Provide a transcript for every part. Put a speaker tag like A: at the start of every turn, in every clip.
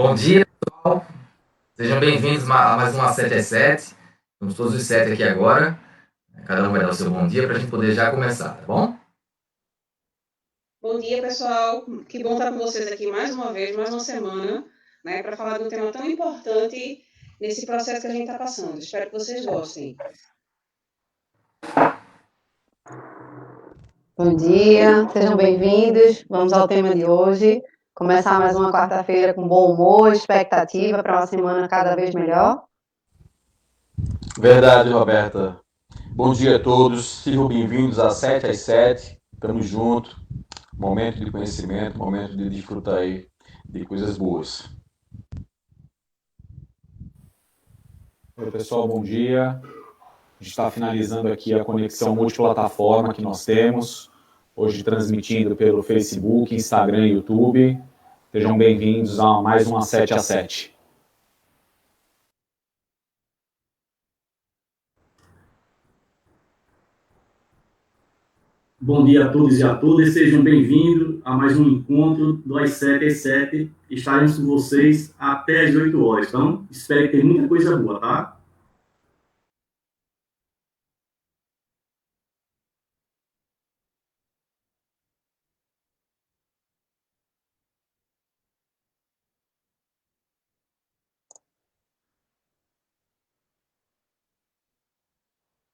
A: Bom dia, pessoal. Sejam bem-vindos a mais uma 7 às 7. Estamos todos os 7 aqui agora. Cada um vai dar o seu bom dia para a gente poder já começar, tá bom?
B: Bom dia, pessoal. Que bom estar com vocês aqui mais uma vez, mais uma semana, né, para falar de um tema tão importante nesse processo que a gente está passando. Espero que vocês gostem.
C: Bom dia, sejam bem-vindos. Vamos ao tema de hoje. Começar mais uma quarta-feira com bom humor, expectativa para uma semana cada vez melhor.
D: Verdade, Roberta. Bom dia a todos, sejam bem-vindos a 7 às 7. Estamos juntos. Momento de conhecimento, momento de desfrutar aí de coisas boas.
E: Oi, pessoal, bom dia. A gente está finalizando aqui a conexão multiplataforma que nós temos, hoje transmitindo pelo Facebook, Instagram e YouTube. Sejam bem-vindos a mais uma 7 às 7.
F: Bom dia a todos e a todas, sejam bem-vindos a mais um encontro das 7 às 7. Estaremos com vocês até às 8 horas, então espero que tenha muita coisa boa, tá?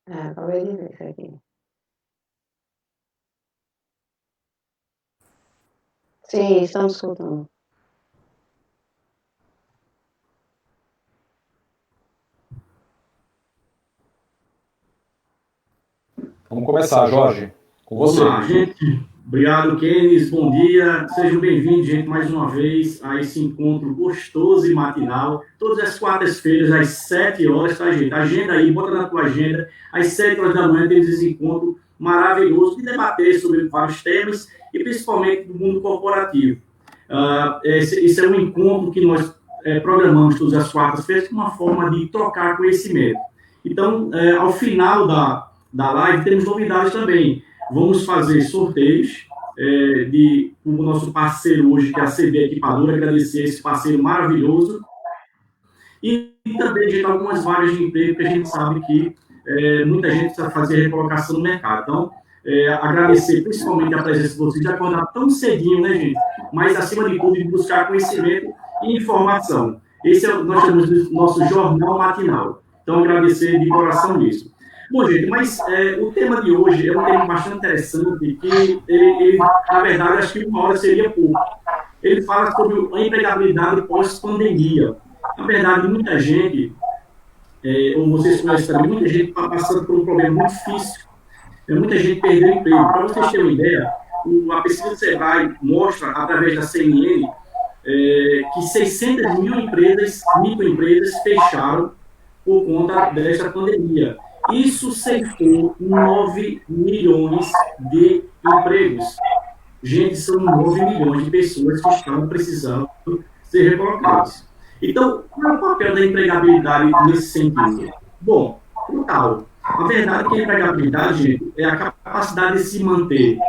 C: Acabei de ver isso aqui. Sim, estamos escutando.
E: Vamos começar, Jorge, com você.
F: Vamos lá, gente. Obrigado, Kenis. Bom dia. Sejam bem-vindos, gente, mais uma vez a esse encontro gostoso e matinal. Todas as quartas-feiras, às 7 horas, tá, gente? Agenda aí, bota na tua agenda. Às 7 horas da manhã temos esse encontro maravilhoso de debater sobre vários temas e principalmente do mundo corporativo. Esse é um encontro que nós programamos todas as quartas-feiras como uma forma de trocar conhecimento. Então, ao final da live, temos novidades também. Vamos fazer sorteios o nosso parceiro hoje, que é a CB Equipadora, agradecer esse parceiro maravilhoso. E também, gente, algumas vagas de emprego que a gente sabe que muita gente precisa fazer recolocação no mercado. Então, agradecer principalmente a presença de vocês, de acordar tão cedinho, né, gente? Mas, acima de tudo, de buscar conhecimento e informação. Esse nós chamamos de nosso jornal matinal. Então, agradecer de coração isso. Bom, gente, mas o tema de hoje é um tema bastante interessante, que ele, na verdade, acho que uma hora seria pouco. Ele fala sobre a empregabilidade pós-pandemia. Na verdade, muita gente, ou vocês conhecem também, muita gente está passando por um problema muito difícil. Muita gente perdeu emprego. Para vocês terem uma ideia, a pesquisa do Sebrae mostra, através da CNN, que 600 mil microempresas fecharam por conta desta pandemia. Isso ceifou 9 milhões de empregos. Gente, são 9 milhões de pessoas que estão precisando ser recolocadas. Então, qual é o papel da empregabilidade nesse sentido? Bom, total. A verdade é que a empregabilidade, gente, é a capacidade de se manter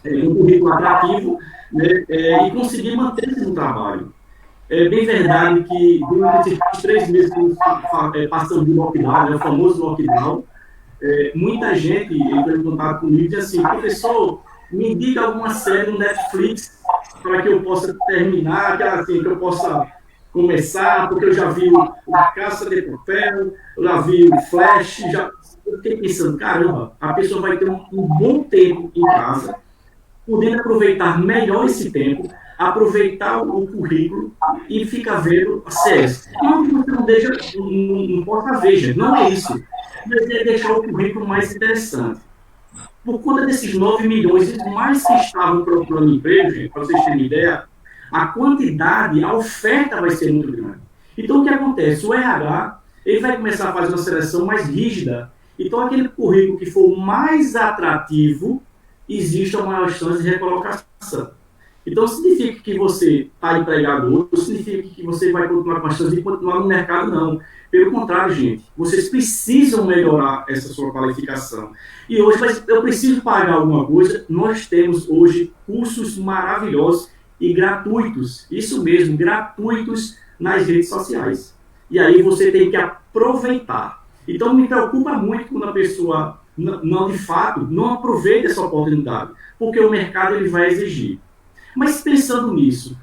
F: um currículo atrativo, né, e conseguir manter-se no trabalho. É bem verdade que durante esses 3 meses que passamos de lockdown, né, o famoso lockdown, muita gente entrou em contato comigo e disse assim: professor, me indica alguma série no Netflix para que eu possa terminar, que eu possa começar, porque eu já vi o Caça de Papel, eu já vi o Flash, eu fiquei pensando, caramba, a pessoa vai ter um bom tempo em casa, podendo aproveitar melhor esse tempo, aproveitar o currículo e ficar vendo séries. Não que você não possa ver, gente, não é isso. Mas é deixar o currículo mais interessante. Por conta desses 9 milhões, mais que estavam procurando emprego, gente, para vocês terem ideia, a quantidade, a oferta vai ser muito grande. Então, o que acontece? O RH, ele vai começar a fazer uma seleção mais rígida. Então, aquele currículo que for mais atrativo, existe uma maior chance de recolocação. Então, significa que você está empregado hoje, significa que você vai continuar com a chance de continuar no mercado, não. Pelo contrário, gente, vocês precisam melhorar essa sua qualificação. E hoje, eu preciso pagar alguma coisa, nós temos hoje cursos maravilhosos e gratuitos, isso mesmo, gratuitos nas redes sociais. E aí você tem que aproveitar. Então me preocupa muito quando a pessoa não de fato não aproveita essa oportunidade, porque o mercado ele vai exigir. Mas pensando nisso,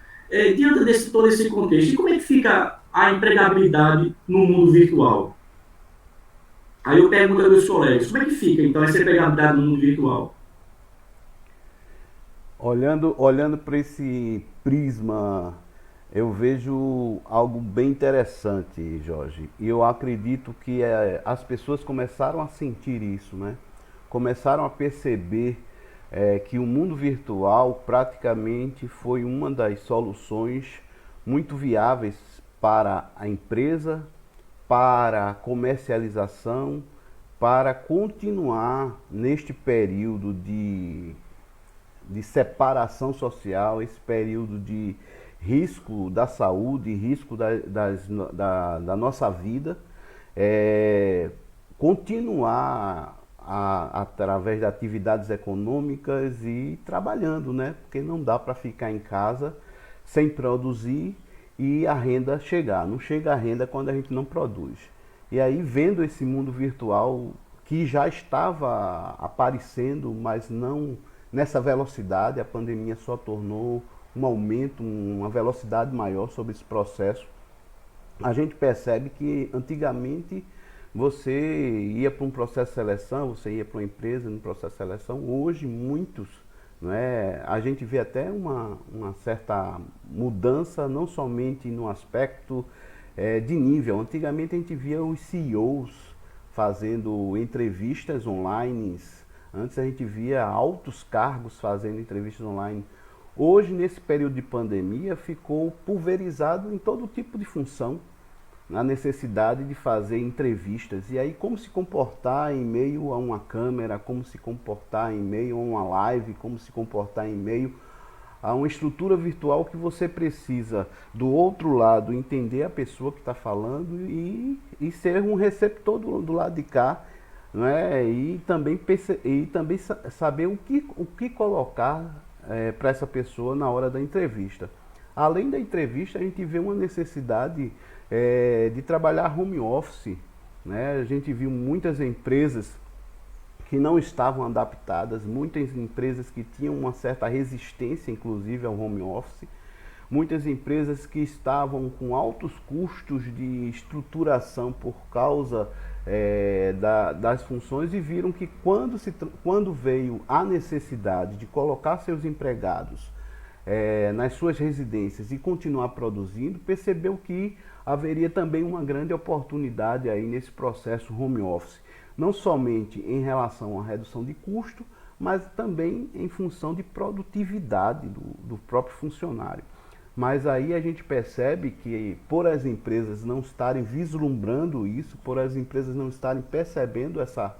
F: diante desse todo esse contexto, como é que fica a empregabilidade no mundo virtual? Aí eu pergunto aos meus colegas, como é que fica então essa empregabilidade no mundo virtual?
G: Olhando para esse prisma, eu vejo algo bem interessante, Jorge. E eu acredito que as pessoas começaram a sentir isso, né? Começaram a perceber que o mundo virtual praticamente foi uma das soluções muito viáveis para a empresa, para a comercialização, para continuar neste período de separação social, esse período de risco da saúde, risco da nossa vida, continuar através de atividades econômicas e trabalhando, né? Porque não dá para ficar em casa sem produzir e a renda chegar. Não chega a renda quando a gente não produz. E aí, vendo esse mundo virtual que já estava aparecendo, mas não nessa velocidade, a pandemia só tornou um aumento, uma velocidade maior sobre esse processo. A gente percebe que antigamente você ia para um processo de seleção, você ia para uma empresa no processo de seleção. Hoje muitos, não é? A gente vê até uma certa mudança, não somente no aspecto de nível. Antigamente a gente via os CEOs fazendo entrevistas online. Antes a gente via altos cargos fazendo entrevistas online. Hoje, nesse período de pandemia, ficou pulverizado em todo tipo de função, a necessidade de fazer entrevistas. E aí, como se comportar em meio a uma câmera, como se comportar em meio a uma live, como se comportar em meio a uma estrutura virtual que você precisa, do outro lado, entender a pessoa que está falando e ser um receptor do lado de cá, não é? E também saber o que colocar para essa pessoa na hora da entrevista. Além da entrevista, a gente vê uma necessidade de trabalhar home office, né? A gente viu muitas empresas que não estavam adaptadas, muitas empresas que tinham uma certa resistência, inclusive, ao home office, muitas empresas que estavam com altos custos de estruturação por causa das funções e viram que quando veio a necessidade de colocar seus empregados nas suas residências e continuar produzindo, percebeu que haveria também uma grande oportunidade aí nesse processo home office, não somente em relação à redução de custo, mas também em função de produtividade do próprio funcionário. Mas aí a gente percebe que, por as empresas não estarem vislumbrando isso, por as empresas não estarem percebendo essa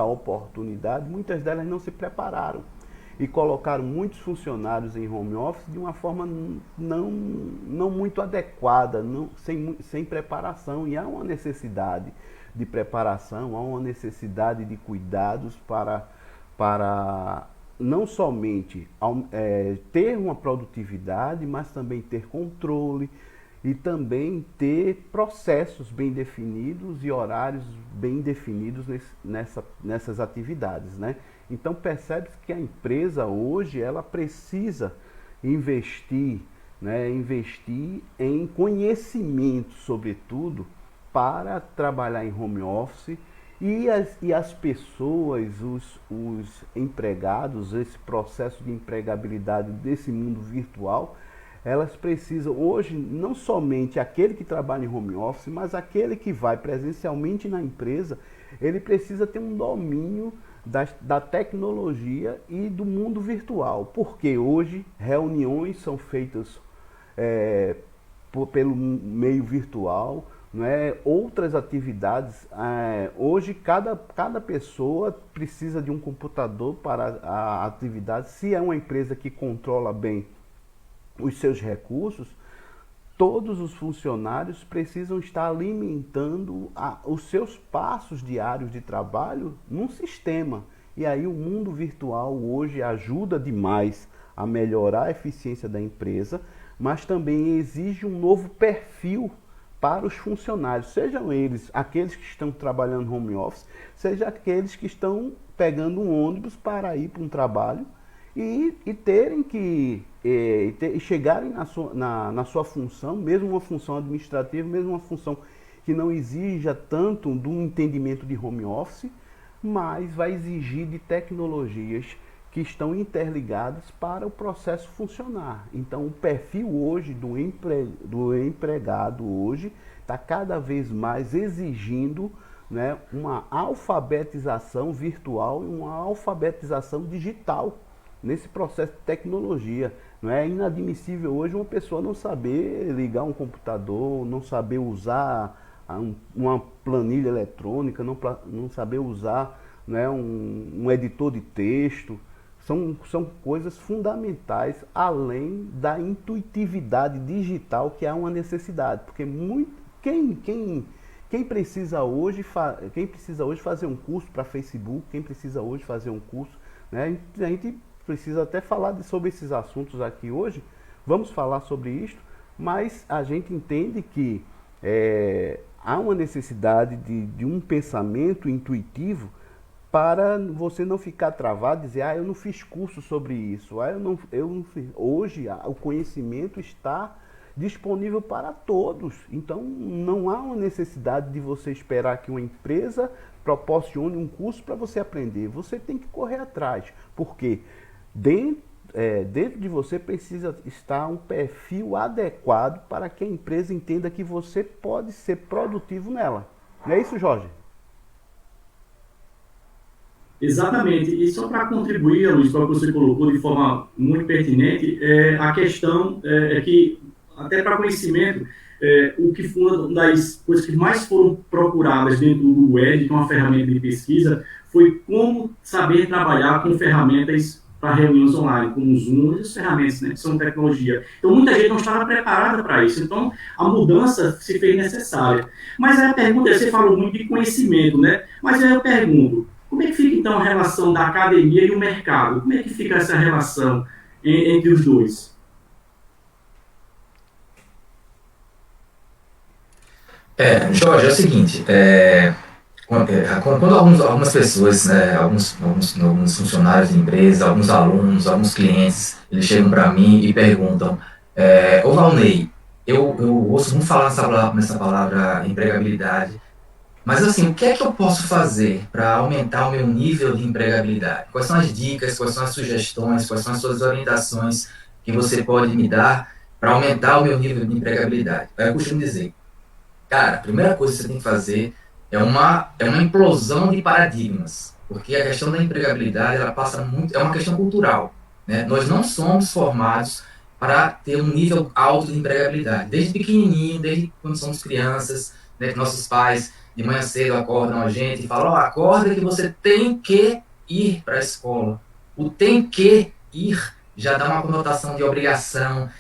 G: oportunidade, muitas delas não se prepararam e colocaram muitos funcionários em home office de uma forma não muito adequada, sem preparação. E há uma necessidade de preparação, há uma necessidade de cuidados para não somente ter uma produtividade, mas também ter controle e também ter processos bem definidos e horários bem definidos nessas atividades, né? Então percebe-se que a empresa hoje ela precisa investir, né? Investir em conhecimento, sobretudo, para trabalhar em home office. E as pessoas, os empregados, esse processo de empregabilidade desse mundo virtual, elas precisam hoje, não somente aquele que trabalha em home office, mas aquele que vai presencialmente na empresa, ele precisa ter um domínio da tecnologia e do mundo virtual. Porque hoje reuniões são feitas pelo meio virtual, não é? Outras atividades, hoje cada pessoa precisa de um computador para a atividade. Se é uma empresa que controla bem os seus recursos, todos os funcionários precisam estar alimentando os seus passos diários de trabalho num sistema. E aí o mundo virtual hoje ajuda demais a melhorar a eficiência da empresa, mas também exige um novo perfil para os funcionários, sejam eles aqueles que estão trabalhando home office, seja aqueles que estão pegando um ônibus para ir para um trabalho e terem que chegarem na sua função, mesmo uma função administrativa, mesmo uma função que não exija tanto do entendimento de home office, mas vai exigir de tecnologias que estão interligadas para o processo funcionar. Então, o perfil hoje do empregado hoje está cada vez mais exigindo, né, uma alfabetização virtual e uma alfabetização digital nesse processo de tecnologia. Não é inadmissível hoje uma pessoa não saber ligar um computador, não saber usar uma planilha eletrônica, não saber usar, né, um editor de texto. São coisas fundamentais, além da intuitividade digital, que é uma necessidade. Porque quem precisa hoje fazer um curso para Facebook, quem precisa hoje fazer um curso, né, a gente precisa até falar sobre esses assuntos aqui hoje, vamos falar sobre isso, mas a gente entende que há uma necessidade de um pensamento intuitivo para você não ficar travado e dizer, eu não fiz curso sobre isso, eu não fiz. Hoje o conhecimento está disponível para todos, então não há uma necessidade de você esperar que uma empresa proporcione um curso para você aprender, você tem que correr atrás, porque dentro de você precisa estar um perfil adequado para que a empresa entenda que você pode ser produtivo nela. Não é isso, Jorge?
F: Exatamente. E só para contribuir, Luiz, para o que você colocou de forma muito pertinente, a questão é que, até para conhecimento, o que foi uma das coisas que mais foram procuradas dentro do Google Edge, que é uma ferramenta de pesquisa, foi como saber trabalhar com ferramentas para reuniões online, como o Zoom e as ferramentas, né, que são tecnologia. Então, muita gente não estava preparada para isso. Então, a mudança se fez necessária. Mas a pergunta, você falou muito de conhecimento, né? Mas aí eu pergunto, como é que fica, então, a relação da academia e o mercado? Como é que fica essa relação entre os dois?
A: Jorge, é o seguinte, quando algumas pessoas, né, alguns funcionários de empresa, alguns alunos, alguns clientes, eles chegam para mim e perguntam, ô Valnei, eu ouço muito falar nessa palavra empregabilidade, mas assim, o que é que eu posso fazer para aumentar o meu nível de empregabilidade? Quais são as dicas, quais são as sugestões, quais são as suas orientações que você pode me dar para aumentar o meu nível de empregabilidade? Eu costumo dizer, cara, a primeira coisa que você tem que fazer é uma implosão de paradigmas, porque a questão da empregabilidade, ela passa muito, é uma questão cultural, né? Nós não somos formados para ter um nível alto de empregabilidade, desde pequenininho, desde quando somos crianças, né, que nossos pais de manhã cedo acordam a gente e falam, acorda que você tem que ir para a escola. O tem que ir já dá uma conotação de obrigação,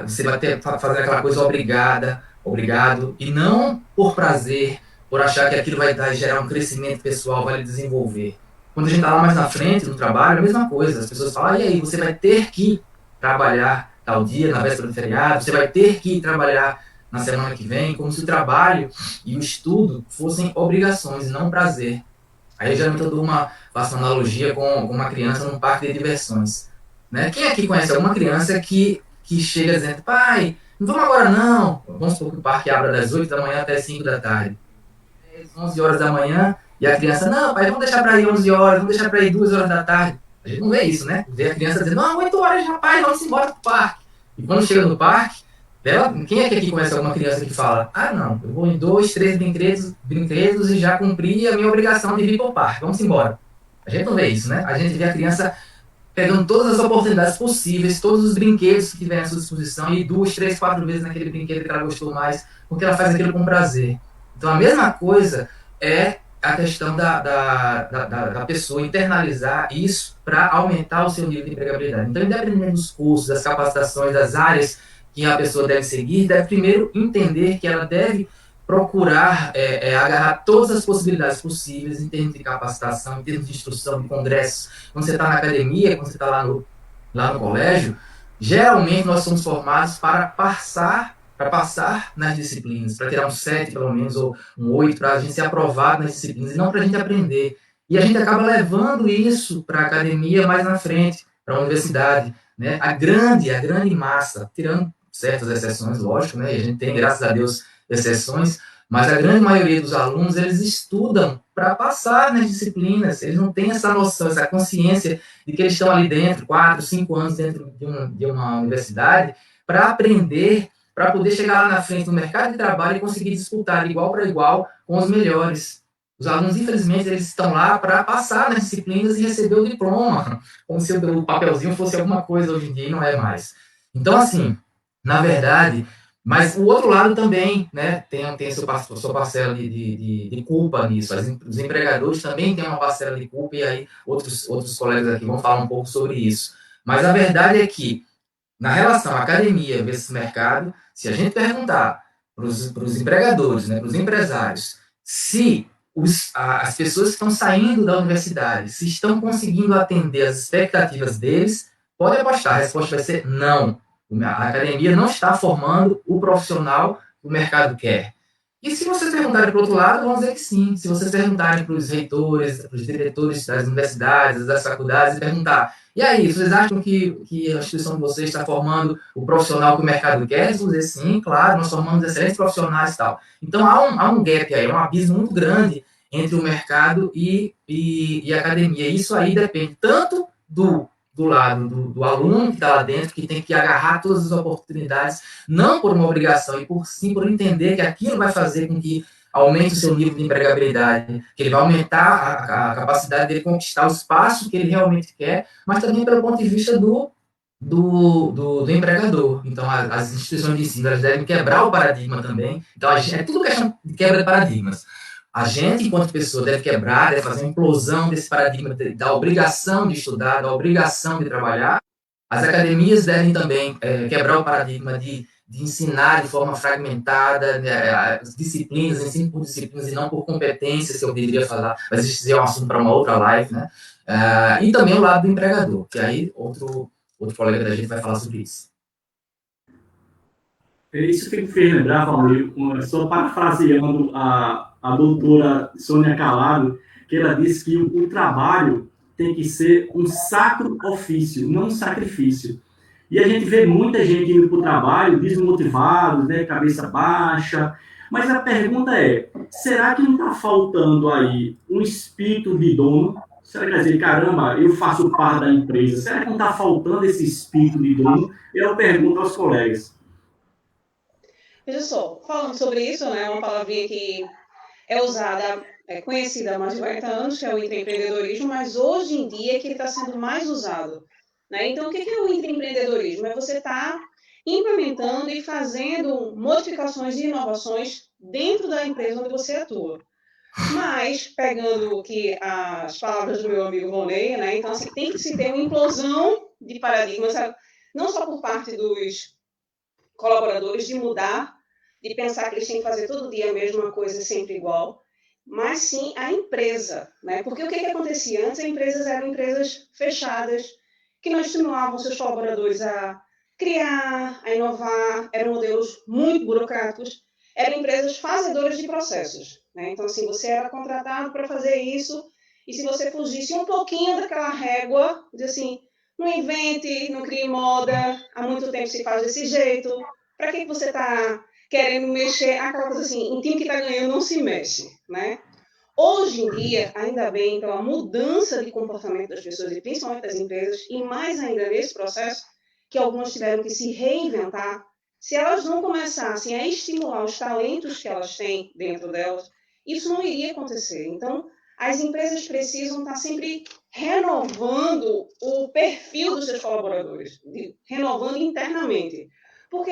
A: você vai fazer aquela coisa obrigado, e não por prazer, por achar que aquilo vai gerar um crescimento pessoal, vai lhe desenvolver. Quando a gente está lá mais na frente, no trabalho, é a mesma coisa. As pessoas falam, e aí, você vai ter que trabalhar tal dia, na véspera do feriado, você vai ter que trabalhar na semana que vem, como se o trabalho e o estudo fossem obrigações e não prazer. Aí geralmente faço uma analogia com uma criança num parque de diversões. Né? Quem aqui conhece alguma criança que chega dizendo, pai, não vamos agora não. Vamos supor que o parque abra das 8 da manhã até as 5 da tarde. 11 horas da manhã, e a criança, não, pai, vamos deixar para ir 11 horas, vamos deixar para ir 2 horas da tarde. A gente não vê isso, né? Vê a criança dizendo, não, 8 horas já, pai, vamos embora pro parque. E quando chega no parque, quem é que aqui conhece alguma criança que fala, não, eu vou em 2, 3 brinquedos e já cumpri a minha obrigação de vir pro parque, vamos embora. A gente não vê isso, né? A gente vê a criança pegando todas as oportunidades possíveis, todos os brinquedos que tiver à sua disposição, e 2, 3, 4 vezes naquele brinquedo que ela gostou mais, porque ela faz aquilo com prazer. Então, a mesma coisa é a questão da pessoa internalizar isso para aumentar o seu nível de empregabilidade. Então, independente dos cursos, das capacitações, das áreas que a pessoa deve seguir, deve primeiro entender que ela deve procurar agarrar todas as possibilidades possíveis em termos de capacitação, em termos de instrução, de congressos. Quando você está na academia, quando você está lá lá no colégio, geralmente nós somos formados para passar nas disciplinas, para tirar um 7 pelo menos, ou um 8, para a gente ser aprovado nas disciplinas, e não para a gente aprender. E a gente acaba levando isso para a academia mais na frente, para a universidade. Né? A grande massa, tirando certas exceções, lógico, né? E a gente tem, graças a Deus, exceções, mas a grande maioria dos alunos, eles estudam para passar nas disciplinas, eles não têm essa noção, essa consciência de que eles estão ali dentro, 4, 5 anos dentro de uma universidade, para aprender, para poder chegar lá na frente no mercado de trabalho e conseguir disputar de igual para igual com os melhores. Os alunos, infelizmente, eles estão lá para passar nas disciplinas e receber o diploma, como se o papelzinho fosse alguma coisa hoje em dia e não é mais. Então, assim, na verdade, mas o outro lado também, né, tem sua parcela de culpa nisso. Os empregadores também têm uma parcela de culpa, e aí outros colegas aqui vão falar um pouco sobre isso. Mas a verdade é que, na relação academia versus mercado, se a gente perguntar para os empregadores, né, para os empresários, se as pessoas que estão saindo da universidade, se estão conseguindo atender as expectativas deles, pode apostar, a resposta vai ser não. A academia não está formando o profissional que o mercado quer. E se vocês perguntarem para o outro lado, vão dizer que sim. Se vocês perguntarem para os reitores, para os diretores das universidades, das faculdades, e perguntar, e aí, vocês acham que a instituição de vocês está formando o profissional que o mercado quer? Eles vão dizer sim, claro, nós formamos excelentes profissionais e tal. Então, há um gap aí, um abismo muito grande entre o mercado e a academia. Isso aí depende tanto do lado do aluno que está lá dentro, que tem que agarrar todas as oportunidades, não por uma obrigação, e sim por entender que aquilo vai fazer com que aumente o seu nível de empregabilidade, que ele vai aumentar a capacidade dele conquistar o espaço que ele realmente quer, mas também pelo ponto de vista do empregador. Então, as instituições de ensino, elas devem quebrar o paradigma também. Então, é tudo questão de quebra de paradigmas. A gente, enquanto pessoa, deve quebrar, deve fazer uma implosão desse paradigma da obrigação de estudar, da obrigação de trabalhar. As academias devem também quebrar o paradigma de ensinar de forma fragmentada, as disciplinas, ensino por disciplinas e não por competências, que eu deveria falar, mas isso é um assunto para uma outra live, né? E também o lado do empregador, que aí outro colega da gente vai falar sobre isso.
F: Isso que me fez lembrar, Valmir, só parafraseando a doutora Sônia Calado, que ela disse que o trabalho tem que ser um sacro ofício, não um sacrifício. E a gente vê muita gente indo para o trabalho desmotivado, né, cabeça baixa. Mas a pergunta é, será que não está faltando aí um espírito de dono? Será que quer dizer, caramba, eu faço parte da empresa? Será que não está faltando esse espírito de dono? Eu pergunto aos colegas.
B: Veja só, falando sobre isso, né, uma palavrinha que é usada, é conhecida há mais de 40 anos, que é o intraempreendedorismo, mas hoje em dia é que ele está sendo mais usado. Né? Então, o que é o intraempreendedorismo? É você estar implementando e fazendo modificações e inovações dentro da empresa onde você atua. Mas, pegando que as palavras do meu amigo Vonei, né, então assim, tem que se ter uma implosão de paradigmas, não só por parte dos colaboradores, de mudar, de pensar que eles têm que fazer todo dia a mesma coisa, sempre igual, mas sim a empresa. Né? Porque o que acontecia antes? As empresas eram empresas fechadas, que não estimulavam seus colaboradores a criar, a inovar, eram modelos muito burocráticos, eram empresas fazedoras de processos. Né? Então, assim, você era contratado para fazer isso, e se você fugisse um pouquinho daquela régua, de assim, não invente, não crie moda, há muito tempo se faz desse jeito, para que você está querendo mexer? Aquela coisa assim, um time que está ganhando não se mexe, né? Hoje em dia, ainda bem, pela mudança de comportamento das pessoas e principalmente das empresas, e mais ainda nesse processo, que algumas tiveram que se reinventar, se elas não começassem a estimular os talentos que elas têm dentro delas, isso não iria acontecer. Então, as empresas precisam estar sempre renovando o perfil dos seus colaboradores, renovando internamente. Porque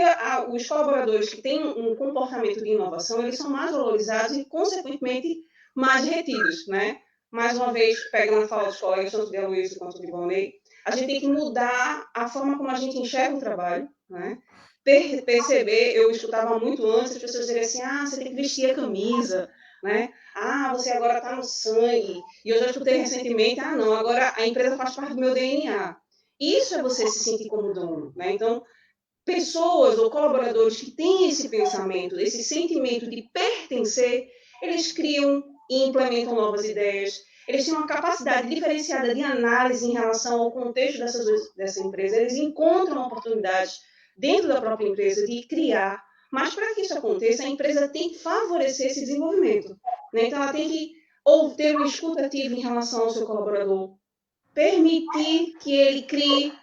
B: os colaboradores que têm um comportamento de inovação, eles são mais valorizados e, consequentemente, mais retidos, né? Mais uma vez, pegando a fala dos colegas, tanto de Aloysio quanto de Valnei, a gente tem que mudar a forma como a gente enxerga o trabalho, né? Perceber, eu escutava muito antes as pessoas dizerem assim, você tem que vestir a camisa, né? Você agora está no sangue. E eu já escutei recentemente, não, agora a empresa faz parte do meu DNA. Isso é você se sentir como dono, né? Então, pessoas ou colaboradores que têm esse pensamento, esse sentimento de pertencer, eles criam e implementam novas ideias, eles têm uma capacidade diferenciada de análise em relação ao contexto dessa empresa, eles encontram oportunidades dentro da própria empresa de criar, mas para que isso aconteça, a empresa tem que favorecer esse desenvolvimento, né? Então, ela tem que ou ter uma escuta ativa em relação ao seu colaborador, permitir que ele crie,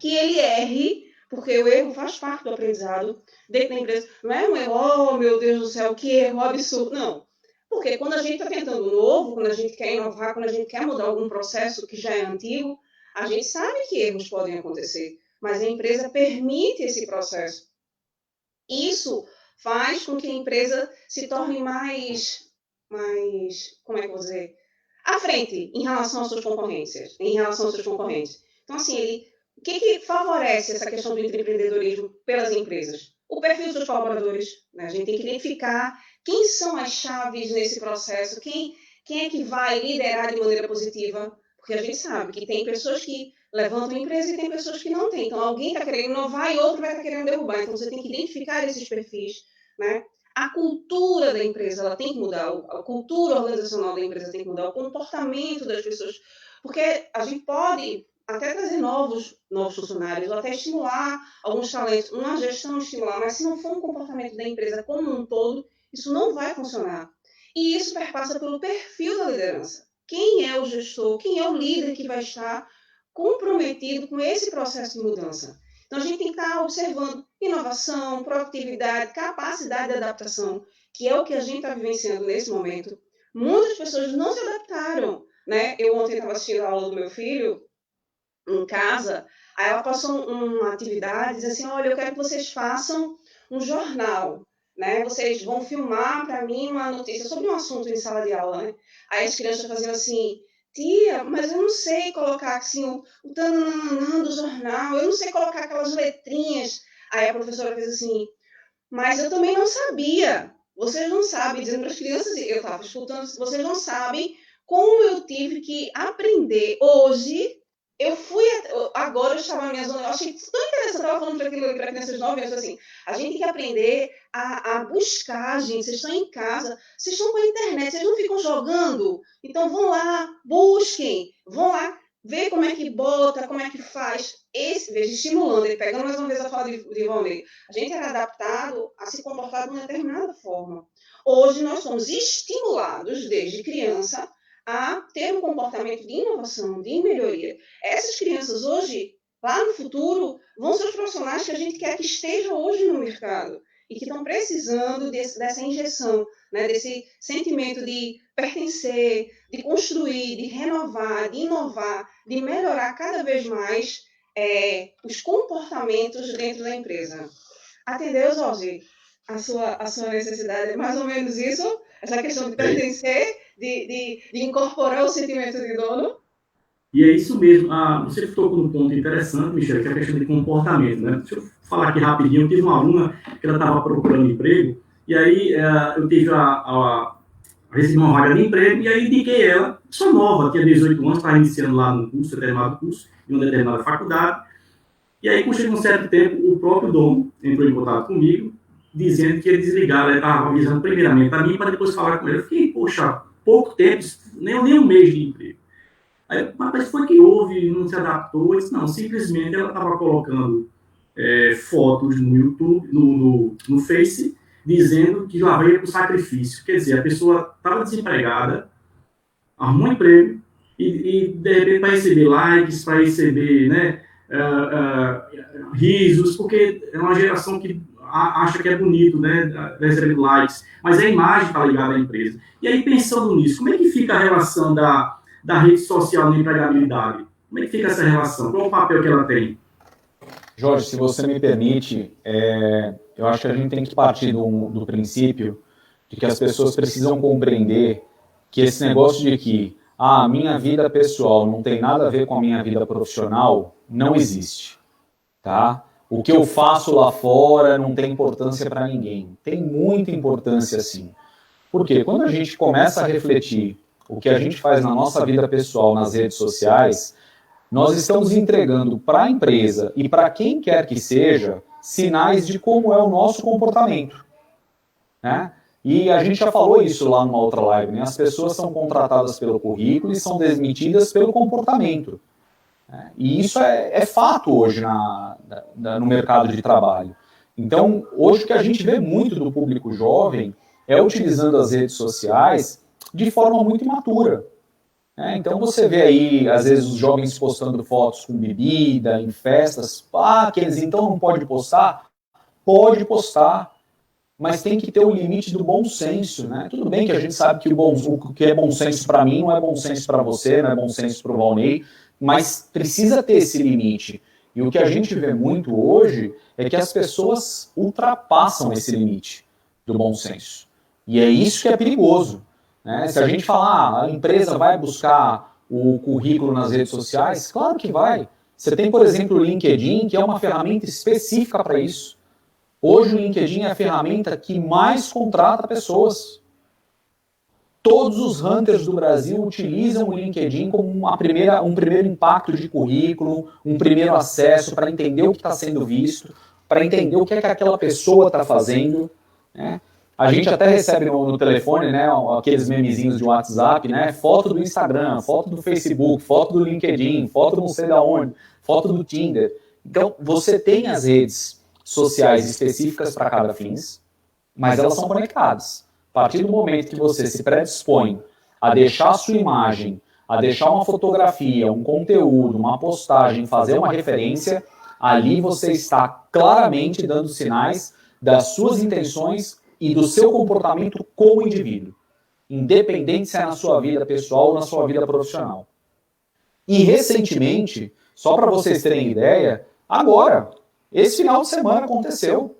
B: que ele erre, porque o erro faz parte do aprendizado dentro da empresa. Não é um erro, oh meu Deus do céu, que erro absurdo. Não. Porque quando a gente está tentando novo, quando a gente quer inovar, quando a gente quer mudar algum processo que já é antigo, a gente sabe que erros podem acontecer, mas a empresa permite esse processo. Isso faz com que a empresa se torne mais como é que eu vou dizer? À frente em relação às suas concorrências, em relação aos seus concorrentes. Então, assim, o que favorece essa questão do empreendedorismo pelas empresas? O perfil dos colaboradores, né? A gente tem que identificar quem são as chaves nesse processo, quem é que vai liderar de maneira positiva, porque a gente sabe que tem pessoas que levantam a empresa e tem pessoas que não têm. Então, alguém está querendo inovar e outro vai estar querendo derrubar. Então, você tem que identificar esses perfis, né? A cultura da empresa ela tem que mudar, a cultura organizacional da empresa tem que mudar, o comportamento das pessoas, porque a gente pode até trazer novos funcionários, ou até estimular alguns talentos, uma gestão estimular, mas se não for um comportamento da empresa como um todo, isso não vai funcionar. E isso perpassa pelo perfil da liderança. Quem é o gestor, quem é o líder que vai estar comprometido com esse processo de mudança? Então, a gente tem que estar observando inovação, proatividade, capacidade de adaptação, que é o que a gente está vivenciando nesse momento. Muitas pessoas não se adaptaram, né? Eu ontem estava assistindo a aula do meu filho em casa, aí ela passou uma atividade, diz assim, olha, eu quero que vocês façam um jornal, né? Vocês vão filmar para mim uma notícia sobre um assunto em sala de aula, né? Aí as crianças faziam assim, tia, mas eu não sei colocar assim o tananã do jornal, eu não sei colocar aquelas letrinhas. Aí a professora fez assim, mas eu também não sabia. Vocês não sabem, dizendo para as crianças, eu estava escutando, vocês não sabem como eu tive que aprender hoje. Agora eu estava na minha zona, eu achei tão interessante, eu estava falando para crianças de 9 anos, assim, a gente tem que aprender a buscar, gente, vocês estão em casa, vocês estão com a internet, vocês não ficam jogando, então vão lá, busquem, vão lá, ver como é que bota, como é que faz, veja, estimulando, ele pegando mais uma vez a fala de Valnei, a gente era adaptado a se comportar de uma determinada forma. Hoje nós somos estimulados desde criança a ter um comportamento de inovação, de melhoria. Essas crianças hoje, lá no futuro, vão ser os profissionais que a gente quer que estejam hoje no mercado e que estão precisando dessa injeção, né, desse sentimento de pertencer, de construir, de renovar, de inovar, de melhorar cada vez mais os comportamentos dentro da empresa. Atendeu, Jorge, a sua necessidade? É mais ou menos isso? Essa questão de pertencer, de incorporar o sentimento de dono?
F: E é isso mesmo. Você tocou num ponto interessante, Michel, que é a questão de comportamento, né? Deixa eu falar aqui rapidinho. Eu tive uma aluna que ela estava procurando emprego, e aí eu tive recebi uma vaga de emprego, e aí indiquei ela, sou nova, tinha 18 anos, estava iniciando lá no curso, determinado curso, em uma determinada faculdade, e aí, quando chegou um certo tempo, o próprio dono entrou em contato comigo, dizendo que ia desligar, ela estava avisando primeiramente para mim, para depois falar com ele. Eu fiquei, poxa, pouco tempo, nem um mês de emprego. Aí, mas foi que houve, não se adaptou? Eu disse, não, simplesmente ela estava colocando fotos no YouTube, no Face, dizendo que lá veio com sacrifício. Quer dizer, a pessoa estava desempregada, arrumou um emprego, e de repente para receber likes, para receber, né, risos, porque é uma geração que acha que é bonito, né, receber likes, mas a imagem está ligada à empresa. E aí, pensando nisso, como é que fica a relação da rede social na empregabilidade? Como é que fica essa relação? Qual o papel que ela tem?
E: Jorge, se você me permite, eu acho que a gente tem que partir do princípio de que as pessoas precisam compreender que esse negócio de que a minha vida pessoal não tem nada a ver com a minha vida profissional não existe, tá? O que eu faço lá fora não tem importância para ninguém. Tem muita importância, sim. Porque quando a gente começa a refletir o que a gente faz na nossa vida pessoal, nas redes sociais, nós estamos entregando para a empresa e para quem quer que seja sinais de como é o nosso comportamento, né? E a gente já falou isso lá numa outra live, né? As pessoas são contratadas pelo currículo e são demitidas pelo comportamento. Né? E isso é fato hoje no mercado de trabalho. Então, hoje o que a gente vê muito do público jovem é utilizando as redes sociais de forma muito imatura. Então você vê aí, às vezes, os jovens postando fotos com bebida, em festas. Ah, que eles então não pode postar? Pode postar, mas tem que ter o limite do bom senso, né? Tudo bem que a gente sabe que o que é bom senso para mim não é bom senso para você, não é bom senso para o Valnei, mas precisa ter esse limite. E o que a gente vê muito hoje é que as pessoas ultrapassam esse limite do bom senso. E é isso que é perigoso. Né? Se a gente falar, a empresa vai buscar o currículo nas redes sociais, claro que vai. Você tem, por exemplo, o LinkedIn, que é uma ferramenta específica para isso. Hoje o LinkedIn é a ferramenta que mais contrata pessoas. Todos os hunters do Brasil utilizam o LinkedIn como um primeiro impacto de currículo, um primeiro acesso para entender o que está sendo visto, para entender o que é que aquela pessoa está fazendo. Né? A gente até recebe no telefone, né, aqueles memezinhos de WhatsApp, né, foto do Instagram, foto do Facebook, foto do LinkedIn, foto não sei da onde, foto do Tinder. Então, você tem as redes sociais específicas para cada fins, mas elas são conectadas. A partir do momento que você se predispõe a deixar a sua imagem, a deixar uma fotografia, um conteúdo, uma postagem, fazer uma referência, ali você está claramente dando sinais das suas intenções e do seu comportamento como indivíduo, independente se é na sua vida pessoal ou na sua vida profissional. E recentemente, só para vocês terem ideia, agora, esse final de semana aconteceu.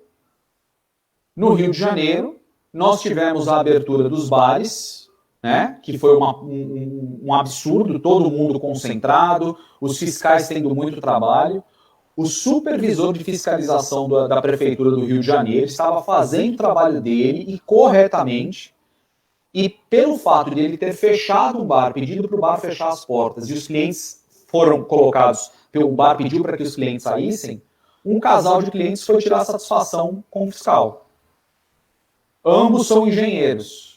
E: No Rio de Janeiro, nós tivemos a abertura dos bares, né, que foi um absurdo, todo mundo concentrado, os fiscais tendo muito trabalho. O supervisor de fiscalização da Prefeitura do Rio de Janeiro estava fazendo o trabalho dele e corretamente, e pelo fato de ele ter fechado o bar, pedido para o bar fechar as portas, e os clientes foram colocados, o bar pediu para que os clientes saíssem, um casal de clientes foi tirar satisfação com o fiscal. Ambos são engenheiros.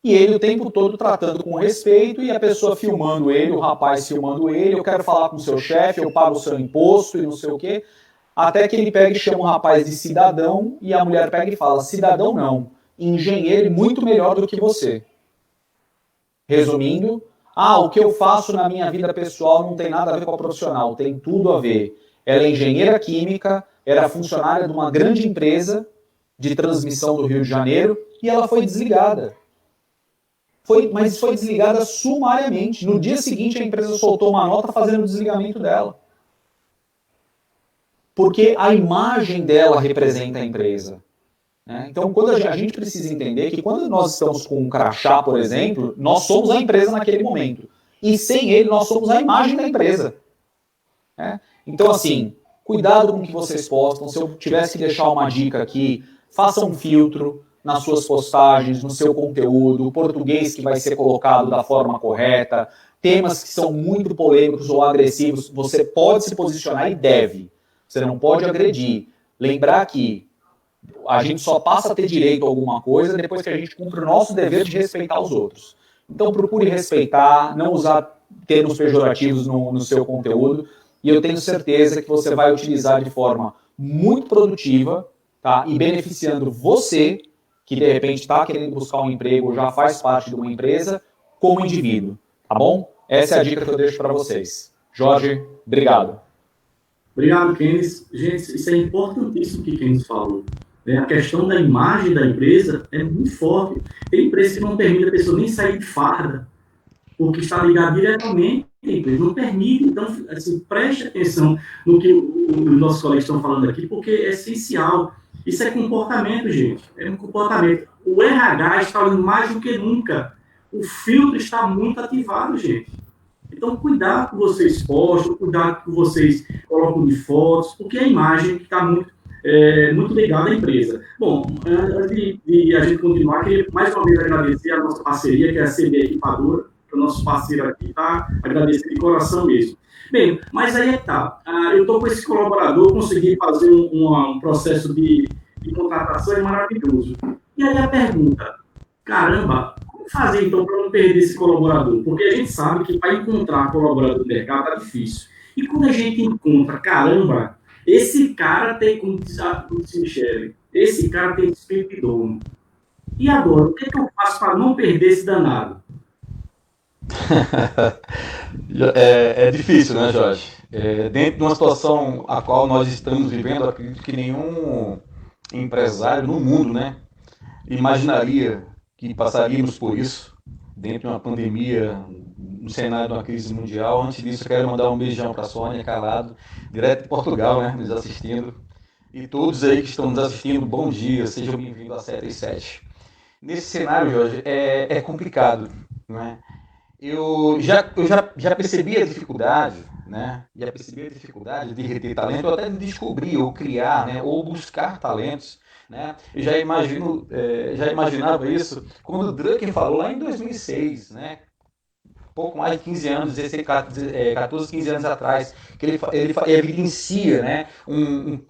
E: E ele o tempo todo tratando com respeito e a pessoa filmando ele, o rapaz filmando ele, eu quero falar com o seu chefe, eu pago o seu imposto e não sei o quê. Até que ele pega e chama o rapaz de cidadão e a mulher pega e fala, cidadão não, engenheiro e muito melhor do que você. Resumindo, o que eu faço na minha vida pessoal não tem nada a ver com a profissional, tem tudo a ver. Ela é engenheira química, era funcionária de uma grande empresa de transmissão do Rio de Janeiro e ela foi desligada. Mas foi desligada sumariamente. No dia seguinte, a empresa soltou uma nota fazendo o desligamento dela. Porque a imagem dela representa a empresa. Né? Então, quando a gente precisa entender que quando nós estamos com um crachá, por exemplo, nós somos a empresa naquele momento. E sem ele, nós somos a imagem da empresa. Né? Então, assim, cuidado com o que vocês postam. Se eu tivesse que deixar uma dica aqui, faça um filtro nas suas postagens, no seu conteúdo, o português que vai ser colocado da forma correta, temas que são muito polêmicos ou agressivos, você pode se posicionar e deve. Você não pode agredir. Lembrar que a gente só passa a ter direito a alguma coisa depois que a gente cumpre o nosso dever de respeitar os outros. Então procure respeitar, não usar termos pejorativos no seu conteúdo, e eu tenho certeza que você vai utilizar de forma muito produtiva, tá? E beneficiando você, que de repente está querendo buscar um emprego ou já faz parte de uma empresa, como indivíduo, tá bom? Essa é a dica que eu deixo para vocês. Jorge, obrigado.
F: Obrigado, Keynes. Gente, isso é importantíssimo que Keynes falou. A questão da imagem da empresa é muito forte. Tem empresa que não permite a pessoa nem sair de farda, porque está ligado diretamente à empresa. Não permite, então, assim, preste atenção no que os nossos colegas estão falando aqui, porque é essencial. Isso é comportamento, gente. É um comportamento. O RH está olhando mais do que nunca. O filtro está muito ativado, gente. Então, cuidado com vocês postam, cuidado com vocês colocam de fotos, porque a imagem está muito ligada à empresa. Bom, antes de a gente continuar, queria mais uma vez agradecer a nossa parceria, que é a CB Equipadora, que é o nosso parceiro aqui, tá? Agradecer de coração mesmo. Bem, mas aí é que tá. Eu estou com esse colaborador, consegui fazer um processo de contratação, é maravilhoso. E aí a pergunta, caramba, como fazer então para não perder esse colaborador? Porque a gente sabe que para encontrar colaborador no mercado tá difícil. E quando a gente encontra, caramba, esse cara tem, como disse Michele, esse cara tem espírito de dono. E agora, o que é que eu faço para não perder esse danado?
D: É difícil, né, Jorge? Dentro de uma situação a qual nós estamos vivendo, eu acredito que nenhum empresário no mundo, né, imaginaria que passaríamos por isso, dentro de uma pandemia, no cenário de uma crise mundial. Antes disso, eu quero mandar um beijão para a Sônia Calado, direto de Portugal, né, nos assistindo. E todos aí que estão nos assistindo, bom dia, sejam bem-vindos à 77. Nesse cenário, Jorge, é complicado, né? Eu já percebi a dificuldade, né? Já percebi a dificuldade de reter talento, ou até de descobrir, ou criar, né? Ou buscar talentos, né? Eu já imaginava isso quando o Drucker falou lá em 2006, né? Pouco mais de 15 anos, 16, 14, 15 anos atrás, que ele evidencia, né,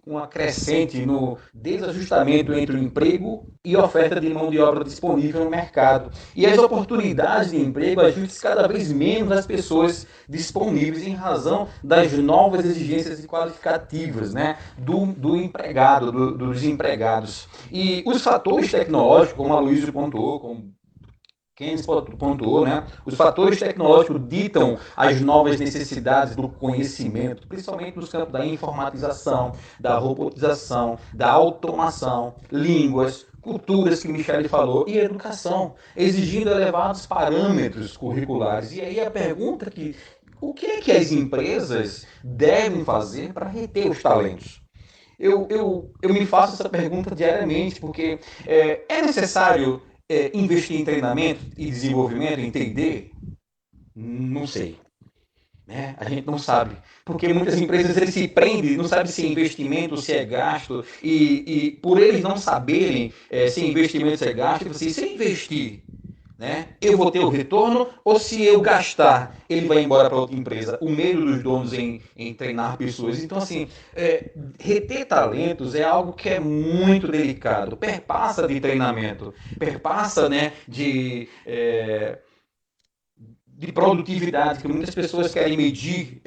D: uma crescente no desajustamento entre o emprego e a oferta de mão de obra disponível no mercado. E as oportunidades de emprego ajustam cada vez menos as pessoas disponíveis em razão das novas exigências qualificativas, né, do empregado, dos empregados. E os fatores tecnológicos, como a Luísa pontuou, como Keynes pontuou, né? Os fatores tecnológicos ditam as novas necessidades do conhecimento, principalmente nos campos da informatização, da robotização, da automação, línguas, culturas que Michele falou e educação, exigindo elevados parâmetros curriculares. E aí a pergunta que o que é que as empresas devem fazer para reter os talentos? Eu me faço essa pergunta diariamente, porque é necessário investir em treinamento e desenvolvimento, em T&D? Não sei. Né? A gente não sabe. Porque muitas empresas eles se prendem, não sabem se é investimento, se é gasto, e por eles não saberem se é investimento, se é gasto, se eu investir, né, eu vou ter o retorno, ou se eu gastar, ele vai embora para outra empresa. O medo dos donos em treinar pessoas. Então, assim, reter talentos é algo que é muito delicado, perpassa de treinamento, perpassa, né, de produtividade, que muitas pessoas querem medir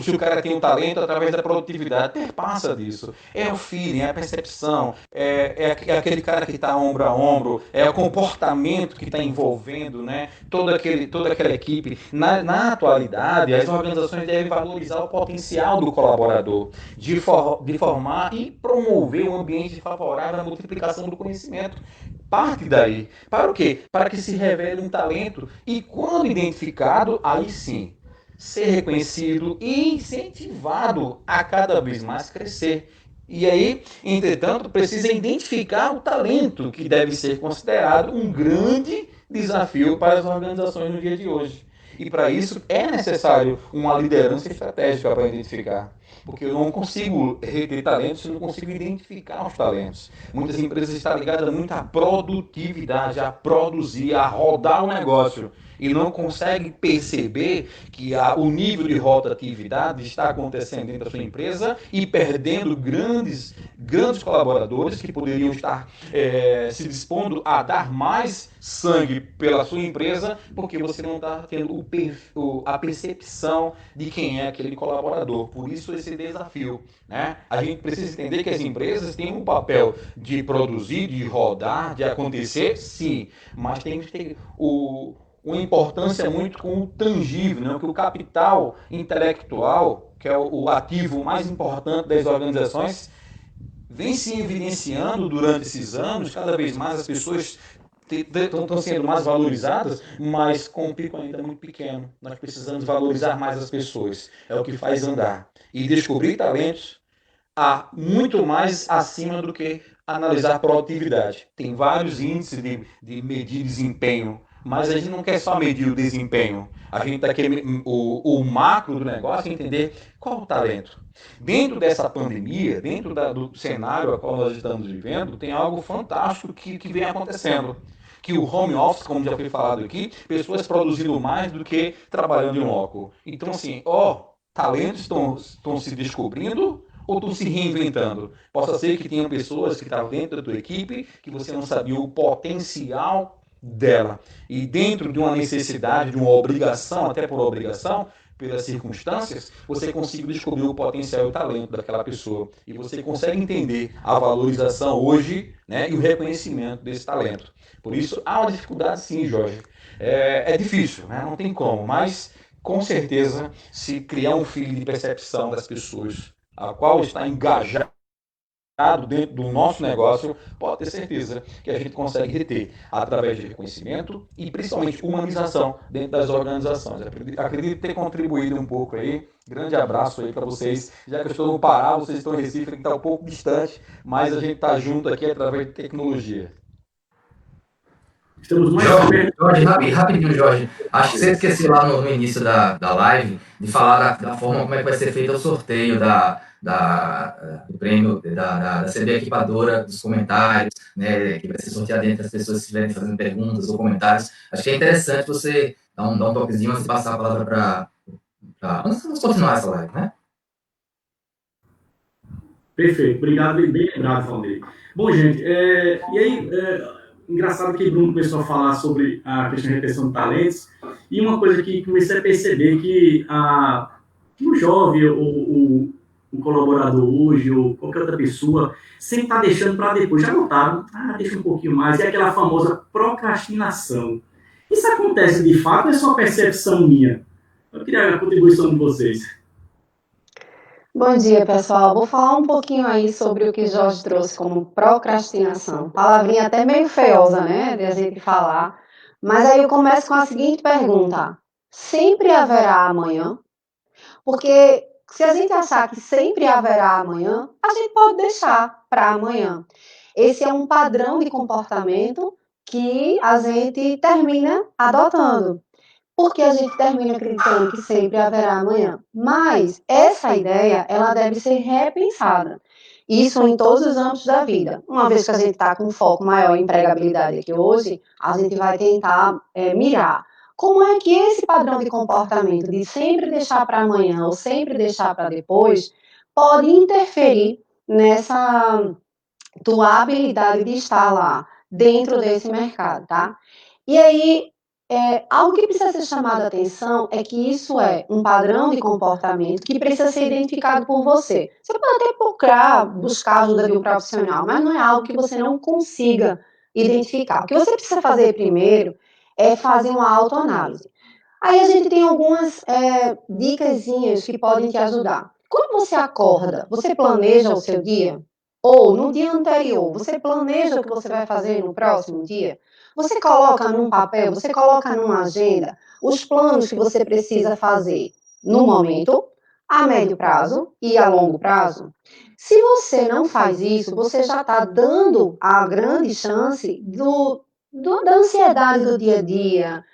D: se o cara tem um talento através da produtividade. Perpassa disso. É o feeling, é a percepção, é aquele cara que está ombro a ombro, é o comportamento que está envolvendo, né, toda aquela equipe. Na atualidade, as organizações devem valorizar o potencial do colaborador, de formar e promover um ambiente favorável à multiplicação do conhecimento. Parte daí. Para o quê? Para que se revele um talento e, quando identificado, aí sim, ser reconhecido e incentivado a cada vez mais crescer. E aí, entretanto, precisa identificar o talento, que deve ser considerado um grande desafio para as organizações no dia de hoje. E para isso é necessário uma liderança estratégica para identificar. Porque eu não consigo reter talentos, eu não consigo identificar os talentos. Muitas empresas estão ligadas muito à produtividade, a produzir, a rodar o negócio. E não conseguem perceber que o nível de rotatividade está acontecendo dentro da sua empresa e perdendo grandes colaboradores que poderiam estar se dispondo a dar mais sangue pela sua empresa, porque você não está tendo a percepção de quem é aquele colaborador. Por isso esse desafio, né? A gente precisa entender que as empresas têm um papel de produzir, de rodar, de acontecer, sim, mas tem que ter uma importância muito com o tangível, né? Porque o capital intelectual, que é o ativo mais importante das organizações, vem se evidenciando durante esses anos. Cada vez mais as pessoas estão sendo mais valorizadas, mas com um pico ainda muito pequeno. Nós precisamos valorizar mais as pessoas. É o que faz andar. E descobrir talentos muito mais acima do que analisar produtividade. Tem vários índices de medir desempenho, mas a gente não quer só medir o desempenho. A gente está querendo o macro do negócio, entender qual o talento. Dentro dessa pandemia, dentro do cenário a qual nós estamos vivendo, tem algo fantástico que vem acontecendo. que o home office, como já foi falado aqui, pessoas produzindo mais do que trabalhando em loco. Então, assim, talentos estão se descobrindo ou estão se reinventando? Possa ser que tenham pessoas que estavam dentro da tua equipe que você não sabia o potencial dela. E dentro de uma necessidade, de uma obrigação, até por obrigação, pelas circunstâncias, você consegue descobrir o potencial e o talento daquela pessoa. E você consegue entender a valorização hoje, né, e o reconhecimento desse talento. Por isso, há uma dificuldade sim, Jorge. É difícil, né? Não tem como, mas com certeza, se criar um feeling de percepção das pessoas a qual está engajado dentro do nosso negócio, pode ter certeza que a gente consegue reter através de reconhecimento e principalmente humanização dentro das organizações. Acredito ter contribuído um pouco aí. Grande abraço aí para vocês. Já que eu estou no Pará, vocês estão em Recife, que está um pouco distante, mas a gente está junto aqui através de tecnologia.
F: Estamos mais
A: Jorge, rapidinho, Jorge. Acho que você esqueceu lá no início da live de falar da forma como é que vai ser feito o sorteio do prêmio da CD Equipadora dos comentários, né, que vai ser sorteado entre as pessoas que estiverem fazendo perguntas ou comentários. Acho que é interessante você dar um toquezinho antes de passar a palavra para... Vamos continuar essa live, né?
F: Perfeito, obrigado, bem lembrado, Valdir. Bom, gente, e aí, engraçado que o Bruno começou a falar sobre a questão de retenção de talentos, e uma coisa que comecei a perceber que o jovem, o colaborador hoje, ou qualquer outra pessoa, sempre está deixando para depois. Já notaram? Deixa um pouquinho mais. E aquela famosa procrastinação. Isso acontece de fato ou é só percepção minha? Eu queria a contribuição de vocês.
C: Bom dia, pessoal. Vou falar um pouquinho aí sobre o que Jorge trouxe como procrastinação. Palavrinha até meio feiosa, né, de a gente falar. Mas aí eu começo com a seguinte pergunta: sempre haverá amanhã? Porque se a gente achar que sempre haverá amanhã, a gente pode deixar para amanhã. Esse é um padrão de comportamento que a gente termina adotando. Porque a gente termina acreditando que sempre haverá amanhã. Mas essa ideia, ela deve ser repensada. Isso em todos os âmbitos da vida. Uma vez que a gente está com um foco maior em empregabilidade aqui hoje, a gente vai tentar mirar. Como é que esse padrão de comportamento de sempre deixar para amanhã ou sempre deixar para depois pode interferir nessa tua habilidade de estar lá dentro desse mercado, tá? E aí, algo que precisa ser chamado a atenção é que isso é um padrão de comportamento que precisa ser identificado por você. Você pode até buscar ajuda de um profissional, mas não é algo que você não consiga identificar. O que você precisa fazer primeiro é fazer uma autoanálise. Aí a gente tem algumas dicasinhas que podem te ajudar. Quando você acorda, você planeja o seu dia? Ou no dia anterior, você planeja o que você vai fazer no próximo dia? Você coloca num papel, você coloca numa agenda os planos que você precisa fazer no momento, a médio prazo e a longo prazo? Se você não faz isso, você já está dando a grande chance da ansiedade do dia a dia,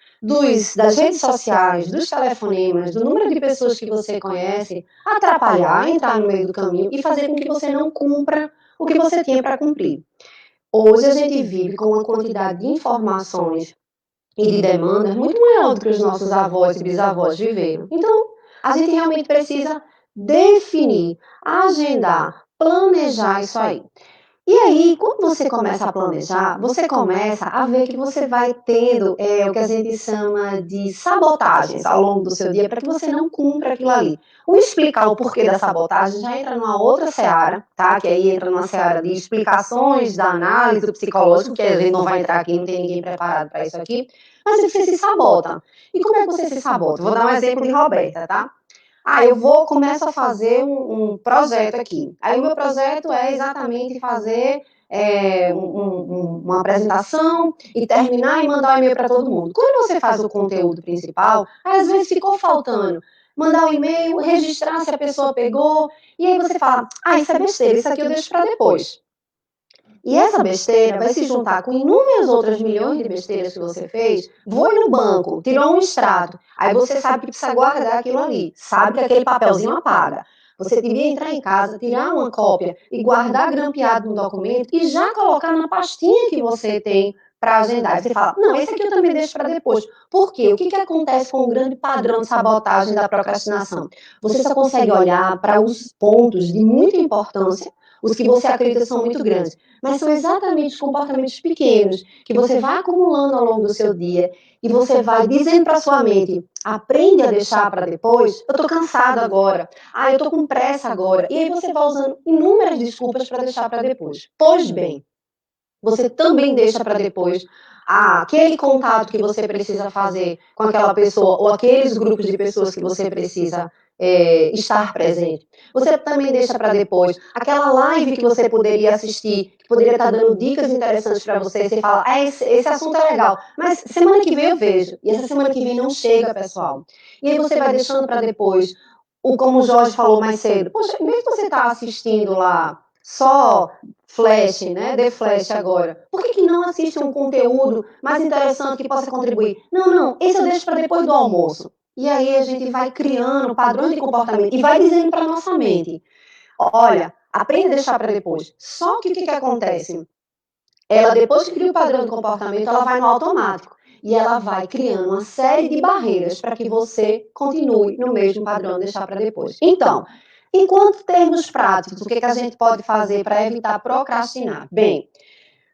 C: das redes sociais, dos telefonemas, do número de pessoas que você conhece, atrapalhar, entrar no meio do caminho e fazer com que você não cumpra o que você tinha para cumprir. Hoje a gente vive com uma quantidade de informações e de demandas muito maior do que os nossos avós e bisavós viveram. Então, a gente realmente precisa definir, agendar, planejar isso aí. E aí, quando você começa a planejar, você começa a ver que você vai tendo o que a gente chama de sabotagens ao longo do seu dia para que você não cumpra aquilo ali. O explicar o porquê da sabotagem já entra numa outra seara, tá? Que aí entra numa seara de explicações da análise do psicológico, que a gente não vai entrar aqui, não tem ninguém preparado para isso aqui, mas você se sabota. E como é que você se sabota? Vou dar um exemplo de Roberta, tá? Começo a fazer um projeto aqui. Aí o meu projeto é exatamente fazer uma apresentação e terminar e mandar um e-mail para todo mundo. Quando você faz o conteúdo principal, às vezes ficou faltando mandar um e-mail, registrar se a pessoa pegou, e aí você fala, isso é besteira, isso aqui eu deixo para depois. E essa besteira vai se juntar com inúmeras outras milhões de besteiras que você fez. Foi no banco, tirou um extrato. Aí você sabe que precisa guardar aquilo ali. Sabe que aquele papelzinho apaga. Você devia entrar em casa, tirar uma cópia e guardar grampeado no documento e já colocar na pastinha que você tem para agendar. Você fala, não, esse aqui eu também deixo para depois. Por quê? O que acontece com o grande padrão de sabotagem da procrastinação? Você só consegue olhar para os pontos de muita importância, os que você acredita são muito grandes, mas são exatamente os comportamentos pequenos que você vai acumulando ao longo do seu dia e você vai dizendo para sua mente, aprende a deixar para depois, eu estou cansado agora, eu estou com pressa agora, e aí você vai usando inúmeras desculpas para deixar para depois. Pois bem, você também deixa para depois aquele contato que você precisa fazer com aquela pessoa ou aqueles grupos de pessoas que você precisa estar presente. Você também deixa para depois aquela live que você poderia assistir, que poderia estar dando dicas interessantes para você, e você fala, esse assunto é legal, mas semana que vem eu vejo, e essa semana que vem não chega, pessoal. E aí você vai deixando para depois, como o Jorge falou mais cedo, poxa, em vez de você estar assistindo lá só Flash, né? The Flash agora. Por que não assiste um conteúdo mais interessante que possa contribuir? Não, esse eu deixo para depois do almoço. E aí a gente vai criando padrões de comportamento e vai dizendo para nossa mente, olha, aprenda a deixar para depois. Só que o que acontece? Ela, depois que cria o padrão de comportamento, ela vai no automático. E ela vai criando uma série de barreiras para que você continue no mesmo padrão de deixar para depois. Então, enquanto termos práticos, o que a gente pode fazer para evitar procrastinar? Bem,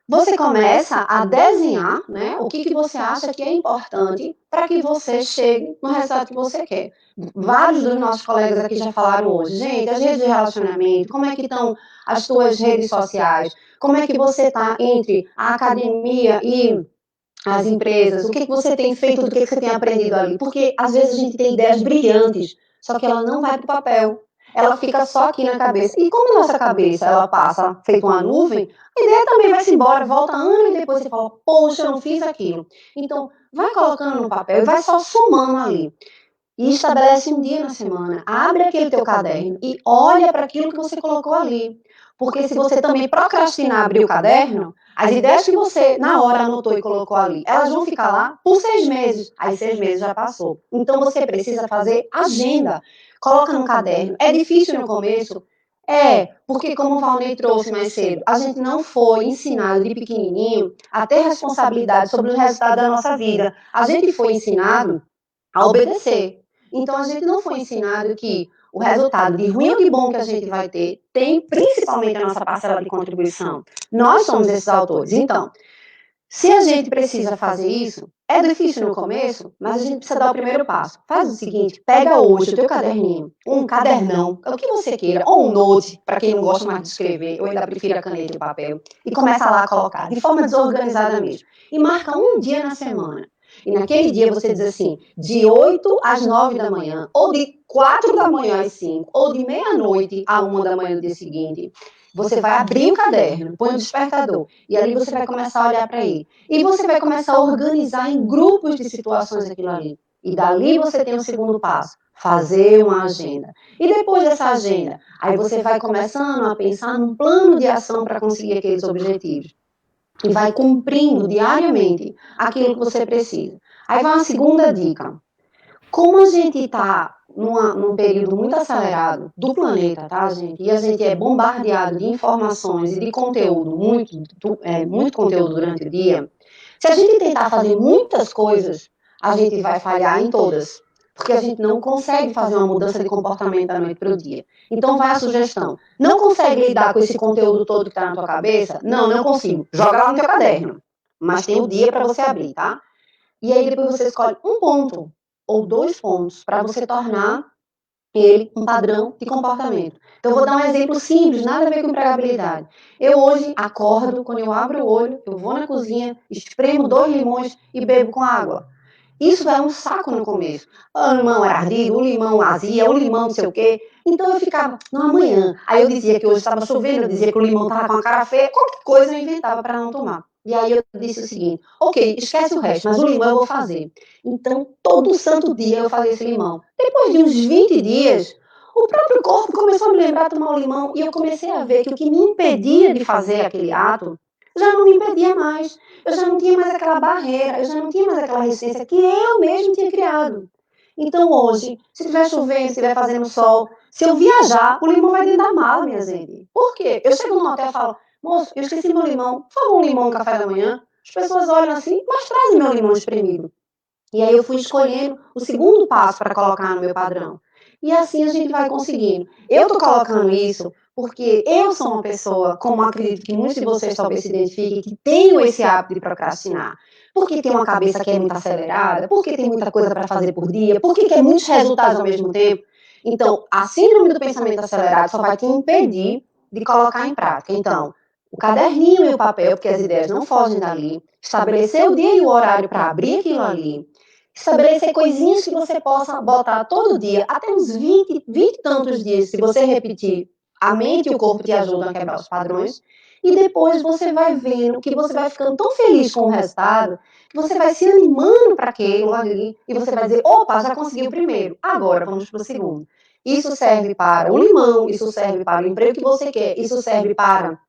C: você começa a desenhar, né, o que você acha que é importante para que você chegue no resultado que você quer. Vários dos nossos colegas aqui já falaram hoje, gente, as redes de relacionamento, como é que estão as tuas redes sociais, como é que você está entre a academia e as empresas, o que você tem feito, o que você tem aprendido ali, porque às vezes a gente tem ideias brilhantes, só que ela não vai para o papel. Ela fica só aqui na cabeça. E como a nossa cabeça, ela passa feito uma nuvem, a ideia também vai-se embora, volta ano e depois você fala, poxa, eu não fiz aquilo. Então, vai colocando no papel e vai só somando ali. E estabelece um dia na semana, abre aquele teu caderno e olha para aquilo que você colocou ali. Porque se você também procrastinar abrir o caderno, as ideias que você na hora anotou e colocou ali, elas vão ficar lá por 6 meses. Aí 6 meses já passou. Então você precisa fazer agenda. Coloca no caderno. É difícil no começo? Porque como o Valnei trouxe mais cedo, a gente não foi ensinado de pequenininho a ter responsabilidade sobre o resultado da nossa vida. A gente foi ensinado a obedecer. Então a gente não foi ensinado que o resultado de ruim ou de bom que a gente vai ter tem principalmente a nossa parcela de contribuição. Nós somos esses autores. Então, se a gente precisa fazer isso, é difícil no começo, mas a gente precisa dar o primeiro passo. Faz o seguinte, pega hoje o teu caderninho, um cadernão, o que você queira, ou um note, para quem não gosta mais de escrever, eu ainda prefiro a caneta e o papel, e começa lá a colocar, de forma desorganizada mesmo. E marca um dia na semana. E naquele dia você diz assim, de 8 às 9 da manhã, ou de 4 da manhã às 5, ou de meia-noite à 1 da manhã do dia seguinte, você vai abrir o caderno, põe o despertador, e ali você vai começar a olhar para ele. E você vai começar a organizar em grupos de situações aquilo ali. E dali você tem o segundo passo, fazer uma agenda. E depois dessa agenda, aí você vai começando a pensar num plano de ação para conseguir aqueles objetivos. E vai cumprindo diariamente aquilo que você precisa. Aí vai uma segunda dica. Como a gente está num período muito acelerado do planeta, tá, gente? E a gente é bombardeado de informações e de conteúdo, muito conteúdo durante o dia. Se a gente tentar fazer muitas coisas, a gente vai falhar em todas. Porque a gente não consegue fazer uma mudança de comportamento da noite para o dia. Então vai a sugestão. Não consegue lidar com esse conteúdo todo que está na tua cabeça? Não consigo. Joga lá no teu caderno. Mas tem o dia para você abrir, tá? E aí depois você escolhe um ponto ou 2 pontos para você tornar ele um padrão de comportamento. Então, eu vou dar um exemplo simples, nada a ver com empregabilidade. Eu hoje acordo, quando eu abro o olho, eu vou na cozinha, espremo 2 limões e bebo com água. Isso é um saco no começo. O limão era ardido, o limão azia, o limão não sei o quê. Então eu ficava, não, amanhã. Aí eu dizia que hoje estava chovendo, eu dizia que o limão estava com a cara feia, qualquer coisa eu inventava para não tomar. E aí eu disse o seguinte, ok, esquece o resto, mas o limão eu vou fazer. Então, todo santo dia eu fazia esse limão. Depois de uns 20 dias, o próprio corpo começou a me lembrar de tomar o limão e eu comecei a ver que o que me impedia de fazer aquele ato já não me impedia mais. Eu já não tinha mais aquela barreira, eu já não tinha mais aquela resistência que eu mesmo tinha criado. Então hoje, se estiver chovendo, se estiver fazendo sol, se eu viajar, o limão vai dentro da mala, minha gente. Por quê? Eu chego no hotel e falo, moço, eu esqueci meu limão, por favor, um limão no café da manhã. As pessoas olham assim, mas trazem meu limão espremido. E aí eu fui escolhendo o segundo passo para colocar no meu padrão. E assim a gente vai conseguindo. Eu estou colocando isso porque eu sou uma pessoa, como acredito que muitos de vocês talvez se identifiquem, que tenho esse hábito de procrastinar. Porque tem uma cabeça que é muito acelerada, porque tem muita coisa para fazer por dia, porque quer muitos resultados ao mesmo tempo. Então, a síndrome do pensamento acelerado só vai te impedir de colocar em prática. Então, o caderninho e o papel, porque as ideias não fogem dali, estabelecer o dia e o horário para abrir aquilo ali, estabelecer coisinhas que você possa botar todo dia, até uns 20 e tantos dias, se você repetir, a mente e o corpo te ajudam a quebrar os padrões, e depois você vai vendo que você vai ficando tão feliz com o resultado, que você vai se animando para aquilo ali, e você vai dizer, opa, já consegui o primeiro, agora vamos para o segundo. Isso serve para o limão, isso serve para o emprego que você quer, isso serve para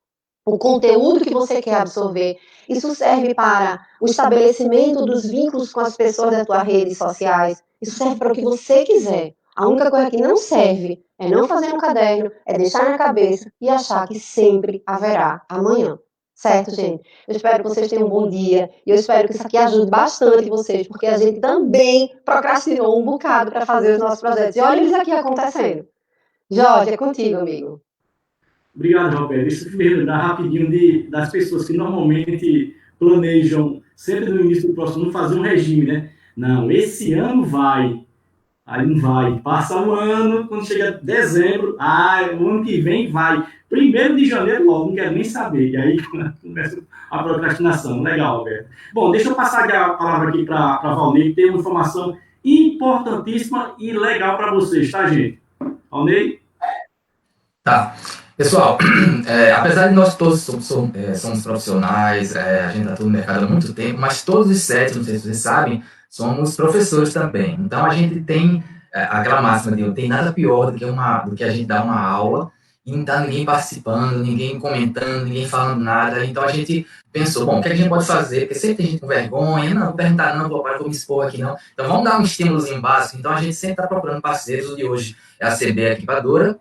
C: o conteúdo que você quer absorver. Isso serve para o estabelecimento dos vínculos com as pessoas das tuas redes sociais. Isso serve para o que você quiser. A única coisa que não serve é não fazer um caderno, é deixar na cabeça e achar que sempre haverá amanhã. Certo, gente? Eu espero que vocês tenham um bom dia e eu espero que isso aqui ajude bastante vocês, porque a gente também procrastinou um bocado para fazer os nossos projetos. E olha eles aqui acontecendo. Jorge, é contigo, amigo.
F: Obrigado, Roberto. Isso me lembrar rapidinho das pessoas que normalmente planejam, sempre no início do próximo ano, fazer um regime, né? Não, esse ano vai. Aí não vai. Passa um ano, quando chega dezembro, o ano que vem vai. 1º de janeiro, logo, não quero nem saber. E aí começa a procrastinação. Legal, Roberto. Bom, deixa eu passar a palavra aqui para Valnei, que tem uma informação importantíssima e legal para vocês, tá, gente? Valnei?
A: Tá. Pessoal, apesar de nós todos somos profissionais, a gente está todo no mercado há muito tempo, mas todos os 7, não sei se vocês sabem, somos professores também. Então, a gente tem aquela máxima de não tem nada pior do que a gente dar uma aula e não tá ninguém participando, ninguém comentando, ninguém falando nada. Então, a gente pensou, bom, o que a gente pode fazer? Porque sempre tem gente com vergonha, não vou perguntar não, vou me expor aqui não. Então, vamos dar um estímulozinho básico. Então, a gente sempre está procurando parceiros. O de hoje é a CB Equipadora,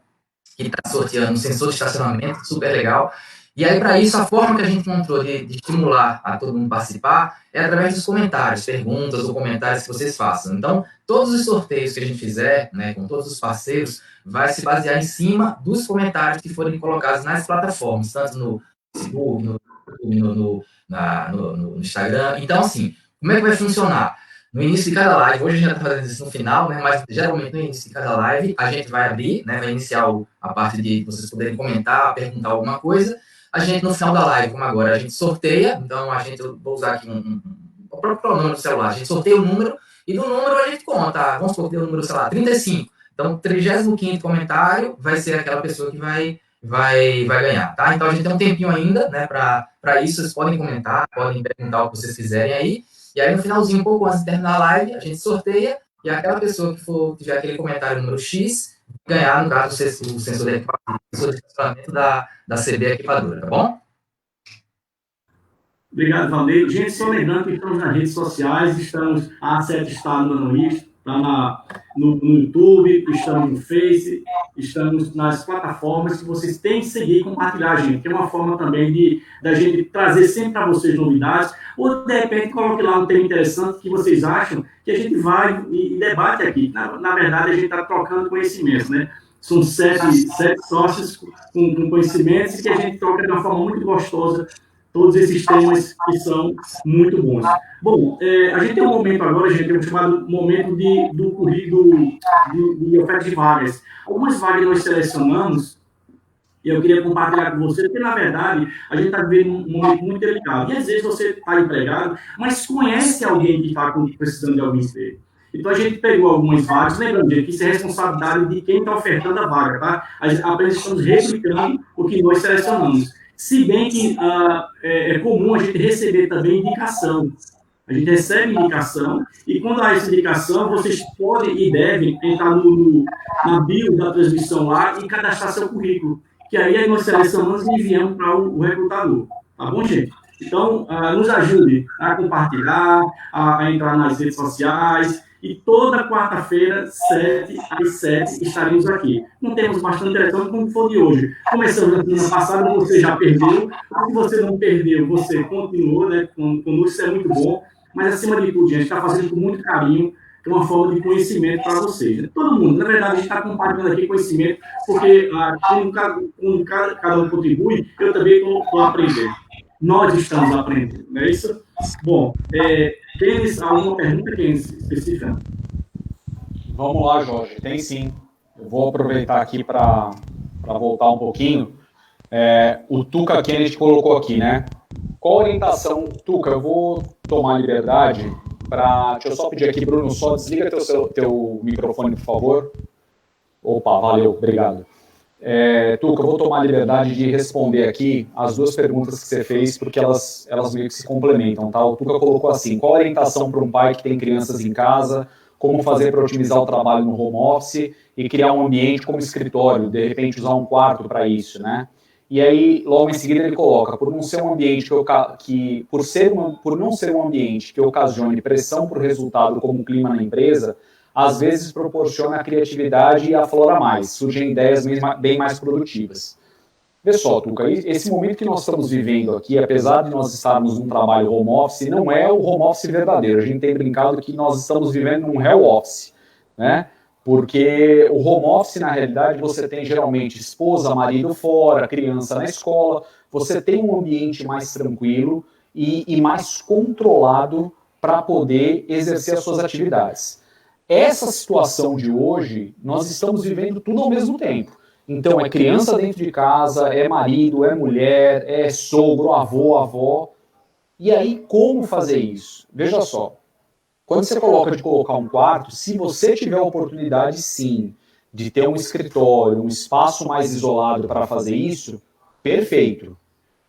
A: que está sorteando um sensor de estacionamento, super legal. E aí, para isso, a forma que a gente encontrou de estimular a todo mundo participar é através dos comentários, perguntas ou comentários que vocês façam. Então, todos os sorteios que a gente fizer, né, com todos os parceiros, vai se basear em cima dos comentários que forem colocados nas plataformas, tanto no Facebook, no Instagram. Então, assim, como é que vai funcionar? No início de cada live, hoje a gente já está fazendo isso no final, né? Mas geralmente no início de cada live a gente vai abrir, né? Vai iniciar a parte de vocês poderem comentar, perguntar alguma coisa. A gente no final da live, como agora, a gente sorteia. Então eu vou usar aqui o próprio pronome do celular. A gente sorteia o número e do número a gente conta. Vamos sortear o número, sei lá, 35. Então, 35º comentário vai ser aquela pessoa que vai ganhar, tá? Então a gente tem um tempinho ainda, né? Para isso, vocês podem comentar, podem perguntar o que vocês quiserem aí. E aí, no finalzinho, um pouco antes de terminar a live, a gente sorteia e aquela pessoa que tiver aquele comentário número X, ganhar, no caso, o sensor de equipamento da CB Equipadora, tá bom?
F: Obrigado, Valnei. Gente, só lembrando que estamos nas redes sociais, estamos, a A7 está no Anoist, está no YouTube, estamos no Face, estamos nas plataformas que vocês têm que seguir e compartilhar, gente, que é uma forma também da gente trazer sempre para vocês novidades, ou de repente coloque lá um tema interessante que vocês acham que a gente vai e debate aqui. Na verdade, a gente está trocando conhecimento, né? São sete sócios com conhecimentos e que a gente troca de uma forma muito gostosa todos esses temas que são muito bons. Bom, a gente tem um momento agora, gente, que é o chamado momento do currículo de oferta de vagas. Algumas vagas nós selecionamos e eu queria compartilhar com você, porque, na verdade, a gente está vivendo um momento muito delicado. E, às vezes, você está empregado, mas conhece alguém que está precisando de algum emprego. Então, a gente pegou algumas vagas, lembrando, gente, que isso é responsabilidade de quem está ofertando a vaga, tá? Apenas estamos replicando o que nós selecionamos. Se bem que é comum a gente receber também indicação. A gente recebe indicação, e quando há essa indicação, vocês podem e devem entrar na bio da transmissão lá e cadastrar seu currículo, que aí nós selecionamos e enviamos para o recrutador. Tá bom, gente? Então, nos ajude a compartilhar, a entrar nas redes sociais E toda quarta-feira, 7 às 7, estaremos aqui. Não temos bastante telefone como foi de hoje. Começamos na semana passada, você já perdeu. Se você não perdeu, você continuou, né, conosco, isso é muito bom. Mas, acima de tudo, gente, está fazendo com muito carinho, que é uma forma de conhecimento para vocês. Todo mundo, na verdade, a gente está compartilhando aqui conhecimento, porque quando cada um contribui, eu também estou aprendendo. Nós estamos aprendendo, não é isso? Bom, tens alguma pergunta, Kenis, específica?
E: Vamos lá, Jorge. Tem sim. Eu vou aproveitar aqui para voltar um pouquinho. O Tuca Kennedy colocou aqui, né? Qual a orientação? Tuca, eu vou tomar liberdade para... Deixa eu só pedir aqui, Bruno, só desliga teu microfone, por favor. Opa, valeu, obrigado. Tuca, eu vou tomar a liberdade de responder aqui as duas perguntas que você fez, porque elas meio que se complementam, tá? O Tuca colocou assim, qual a orientação para um pai que tem crianças em casa, como fazer para otimizar o trabalho no home office e criar um ambiente como escritório, de repente usar um quarto para isso, né? E aí, logo em seguida, ele coloca, por não ser um ambiente por não ser um ambiente que ocasione pressão por resultado como o clima na empresa, às vezes proporciona a criatividade e aflora mais, surgem ideias bem mais produtivas. Vê só, Tuca, esse momento que nós estamos vivendo aqui, apesar de nós estarmos num trabalho home office, não é o home office verdadeiro. A gente tem brincado que nós estamos vivendo num hell office, né? Porque o home office, na realidade, você tem geralmente esposa, marido fora, criança na escola, você tem um ambiente mais tranquilo e mais controlado para poder exercer as suas atividades. Essa situação de hoje, nós estamos vivendo tudo ao mesmo tempo. Então, é criança dentro de casa, é marido, é mulher, é sogro, avô, avó. E aí, como fazer isso? Veja só. Quando você colocar um quarto, se você tiver a oportunidade, sim, de ter um escritório, um espaço mais isolado para fazer isso, perfeito.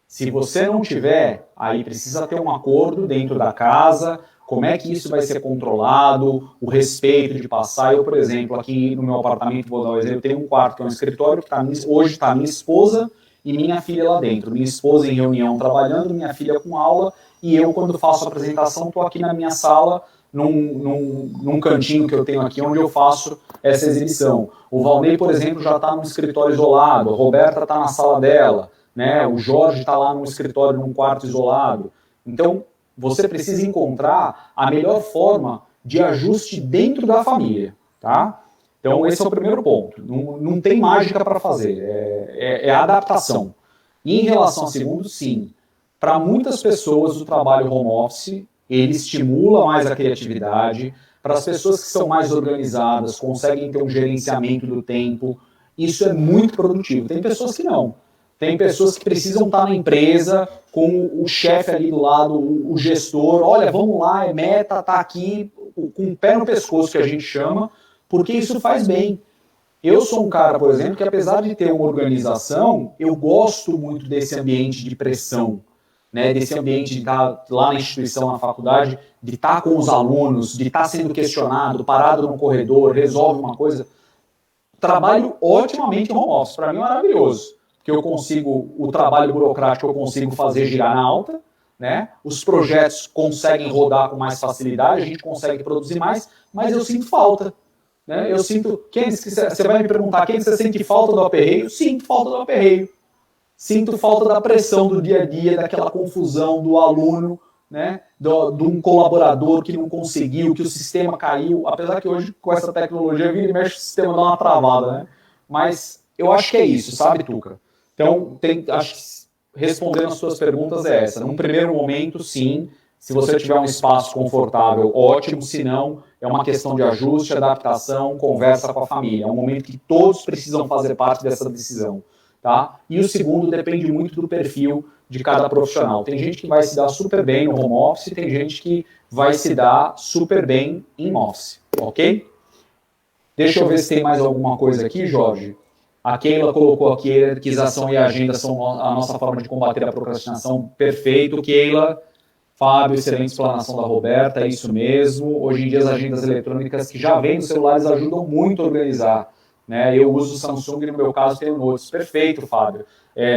E: Se você não tiver, aí precisa ter um acordo dentro da casa, como é que isso vai ser controlado, o respeito de passar. Eu, por exemplo, aqui no meu apartamento, vou dar um exemplo, eu tenho um quarto que é um escritório, que hoje está minha esposa e minha filha lá dentro. Minha esposa em reunião trabalhando, minha filha com aula, e eu, quando faço a apresentação, estou aqui na minha sala, num cantinho que eu tenho aqui, onde eu faço essa exibição. O Valnei, por exemplo, já está num escritório isolado, a Roberta está na sala dela, né? O Jorge está lá num escritório, num quarto isolado. Então, você precisa encontrar a melhor forma de ajuste dentro da família, tá? Então, esse é o primeiro ponto. Não tem mágica para fazer, é adaptação. E em relação ao segundo, sim. Para muitas pessoas, o trabalho home office, ele estimula mais a criatividade. Para as pessoas que são mais organizadas, conseguem ter um gerenciamento do tempo, isso é muito produtivo. Tem pessoas que não. Tem pessoas que precisam estar na empresa com o chefe ali do lado, o gestor. Olha, vamos lá, é meta, tá aqui, com o pé no pescoço, que a gente chama, porque isso faz bem. Eu sou um cara, por exemplo, que apesar de ter uma organização, eu gosto muito desse ambiente de pressão, né, desse ambiente de estar lá na instituição, na faculdade, de estar com os alunos, de estar sendo questionado, parado no corredor, resolve uma coisa. Trabalho otimamente em home office, para mim é maravilhoso, porque eu consigo, o trabalho burocrático eu consigo fazer girar na alta, né, os projetos conseguem rodar com mais facilidade, a gente consegue produzir mais, mas eu sinto falta. Né? Eu sinto, você vai me perguntar, quem você sente falta do aperreio? Sinto falta do aperreio. Sinto falta da pressão do dia a dia, daquela confusão do aluno, né? De um colaborador que não conseguiu, que o sistema caiu, apesar que hoje com essa tecnologia vira e mexe o sistema dá uma travada, né? Mas eu acho que é isso, sabe, Tuca? Então, acho que respondendo as suas perguntas é essa. Num primeiro momento, sim, se você tiver um espaço confortável, ótimo, se não, é uma questão de ajuste, adaptação, conversa com a família. É um momento que todos precisam fazer parte dessa decisão. Tá? E o segundo depende muito do perfil de cada profissional. Tem gente que vai se dar super bem no home office, tem gente que vai se dar super bem em office, ok? Deixa eu ver se tem mais alguma coisa aqui, Jorge. A Keila colocou aqui, hierarquização e agenda são a nossa forma de combater a procrastinação. Perfeito, Keila. Fábio, excelente explanação da Roberta, é isso mesmo. Hoje em dia as agendas eletrônicas que já vêm nos celulares ajudam muito a organizar. Né? Eu uso o Samsung, no meu caso tenho Notes. Perfeito, Fábio.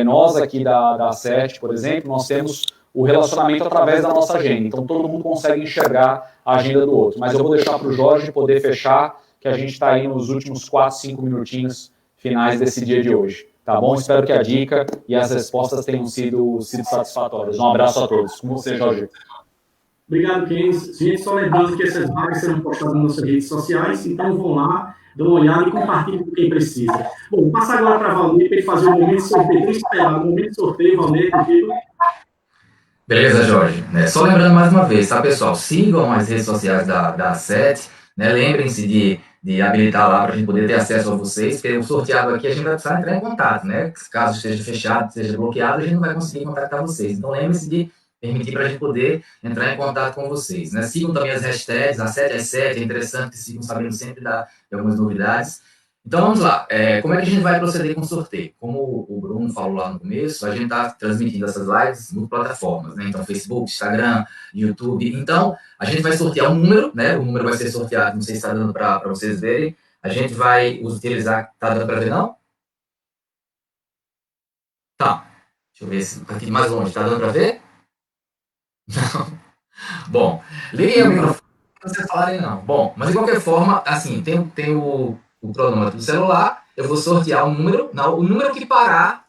E: Nós aqui da SET, por exemplo, nós temos o relacionamento através da nossa agenda. Então todo mundo consegue enxergar a agenda do outro. Mas eu vou deixar para o Jorge poder fechar, que a gente está aí nos últimos 4, 5 minutinhos finais desse dia de hoje. Tá bom? Espero que a dica e as respostas tenham sido satisfatórias. Um abraço a todos. Com você, Jorge.
F: Obrigado, Kenis. Gente, só lembrando que essas vagas serão postadas nas nossas redes sociais, então vão lá, dão uma olhada e compartilhem com quem precisa. Bom, vou passar agora para a Valnei para ele fazer o momento de sorteio. Vamos esperar o momento de sorteio, Valnei, contigo.
A: Beleza, Jorge. Só lembrando mais uma vez, tá, pessoal? Sigam as redes sociais da SET, né? Lembrem-se de habilitar lá para a gente poder ter acesso a vocês, porque o sorteado aqui a gente vai precisar entrar em contato, né? Caso esteja fechado, esteja bloqueado, a gente não vai conseguir contactar vocês. Então, lembre-se de permitir para a gente poder entrar em contato com vocês, né? Sigam também as hashtags, a 7 às 7, é interessante que sigam sabendo sempre de algumas novidades. Então, vamos lá. Como é que a gente vai proceder com o sorteio? Como o Bruno falou lá no começo, a gente está transmitindo essas lives em plataformas, né? Então, Facebook, Instagram, YouTube. Então, a gente vai sortear um número, né? O número vai ser sorteado, não sei se está dando para vocês verem. A gente vai utilizar... Está dando para ver, não? Tá. Deixa eu ver se aqui mais longe. Está dando para ver? Não. Bom, liguem o microfone para vocês falarem não. Bom, mas de qualquer forma, assim, tem o cronômetro do celular, eu vou sortear um número, o número que parar,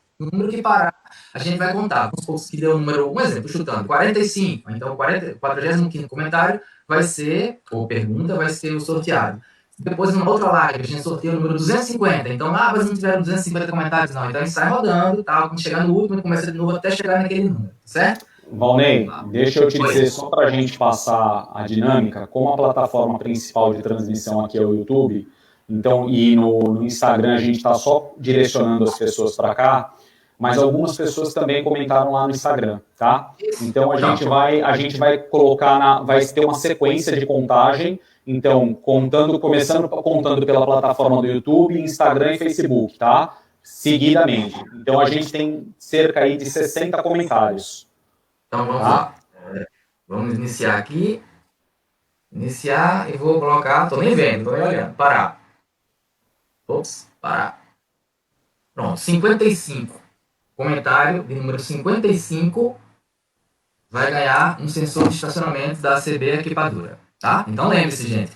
A: a gente vai contar. Vamos supor que deu um número, um exemplo, chutando, 45. Então, o 45º comentário vai ser, ou pergunta, vai ser o sorteado. Depois, numa outra live, a gente sorteia o número 250. Então, mas não tiveram 250 comentários, não. Então, a gente sai rodando, tá? Quando chegar no último, começa de novo até chegar naquele número, certo?
E: Valnei, deixa eu te dizer, só para a gente passar a dinâmica, como a plataforma principal de transmissão aqui é o YouTube, então, e no Instagram a gente está só direcionando as pessoas para cá, mas algumas pessoas também comentaram lá no Instagram, tá? Então a gente vai colocar, vai ter uma sequência de contagem, então começando contando pela plataforma do YouTube, Instagram e Facebook, tá? Seguidamente. Então a gente tem cerca aí de 60 comentários.
A: Então vamos lá. Vamos iniciar aqui. Iniciar e vou colocar. Tô nem vendo, tô nem olhando. Parar. Ops, parar. Pronto, 55. Comentário de número 55 vai ganhar um sensor de estacionamento da ACB Equipadora. Tá? Então lembre-se, gente.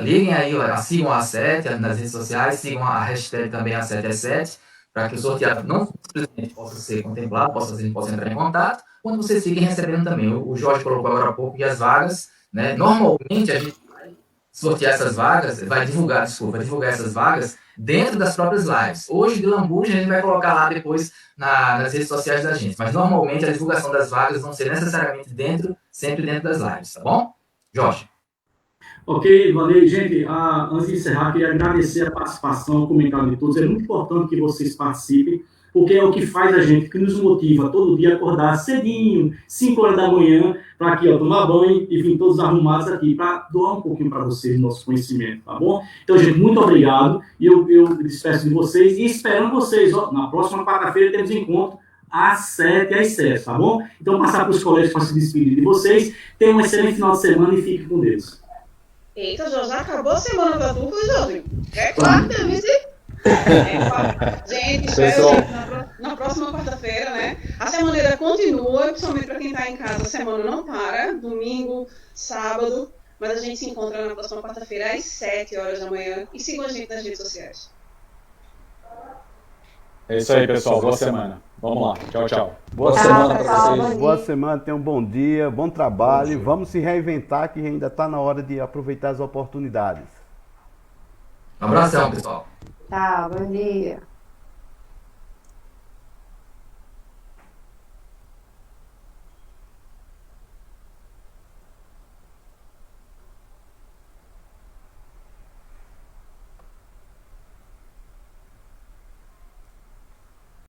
A: Liguem aí, sigam a 7 nas redes sociais, sigam a hashtag também a 7 às 7, para que o sorteado não simplesmente possa ser contemplado, a gente possa entrar em contato, quando vocês fiquem recebendo também. O Jorge colocou agora há pouco que as vagas, né? Normalmente a gente vai sortear essas vagas, vai divulgar essas vagas dentro das próprias lives. Hoje, de lambuja, a gente vai colocar lá depois nas redes sociais da gente, mas normalmente a divulgação das vagas vão ser necessariamente sempre dentro das lives, tá bom? Jorge.
F: Ok, Valnei. Gente, antes de encerrar, queria agradecer a participação, o comentário de todos. É muito importante que vocês participem, porque é o que faz a gente, que nos motiva todo dia a acordar cedinho, 5 horas da manhã, para aqui, tomar banho e vir todos arrumados aqui, para doar um pouquinho para vocês, nosso conhecimento, tá bom? Então, gente, muito obrigado. E eu despeço de vocês e esperando vocês, na próxima quarta-feira temos encontro às 7 às 7, tá bom? Então, passar para os colegas para se despedir de vocês. Tenham um excelente final de semana e fiquem com Deus.
B: Eita, já acabou a semana da turma, Jorge. É claro, vice. Gente, espero na próxima quarta-feira, né? A semaneira continua, principalmente para quem está em casa, a semana não para, domingo, sábado, mas a gente se encontra na próxima quarta-feira às 7 horas da manhã e sigam a gente nas redes sociais.
E: É isso aí, pessoal. Boa semana. Vamos lá. Tchau, tchau.
G: Boa semana para vocês. Boa semana, tenham um bom dia, bom trabalho. Vamos se reinventar, que ainda está na hora de aproveitar as oportunidades.
A: Um abração, pessoal.
C: Tchau, bom dia.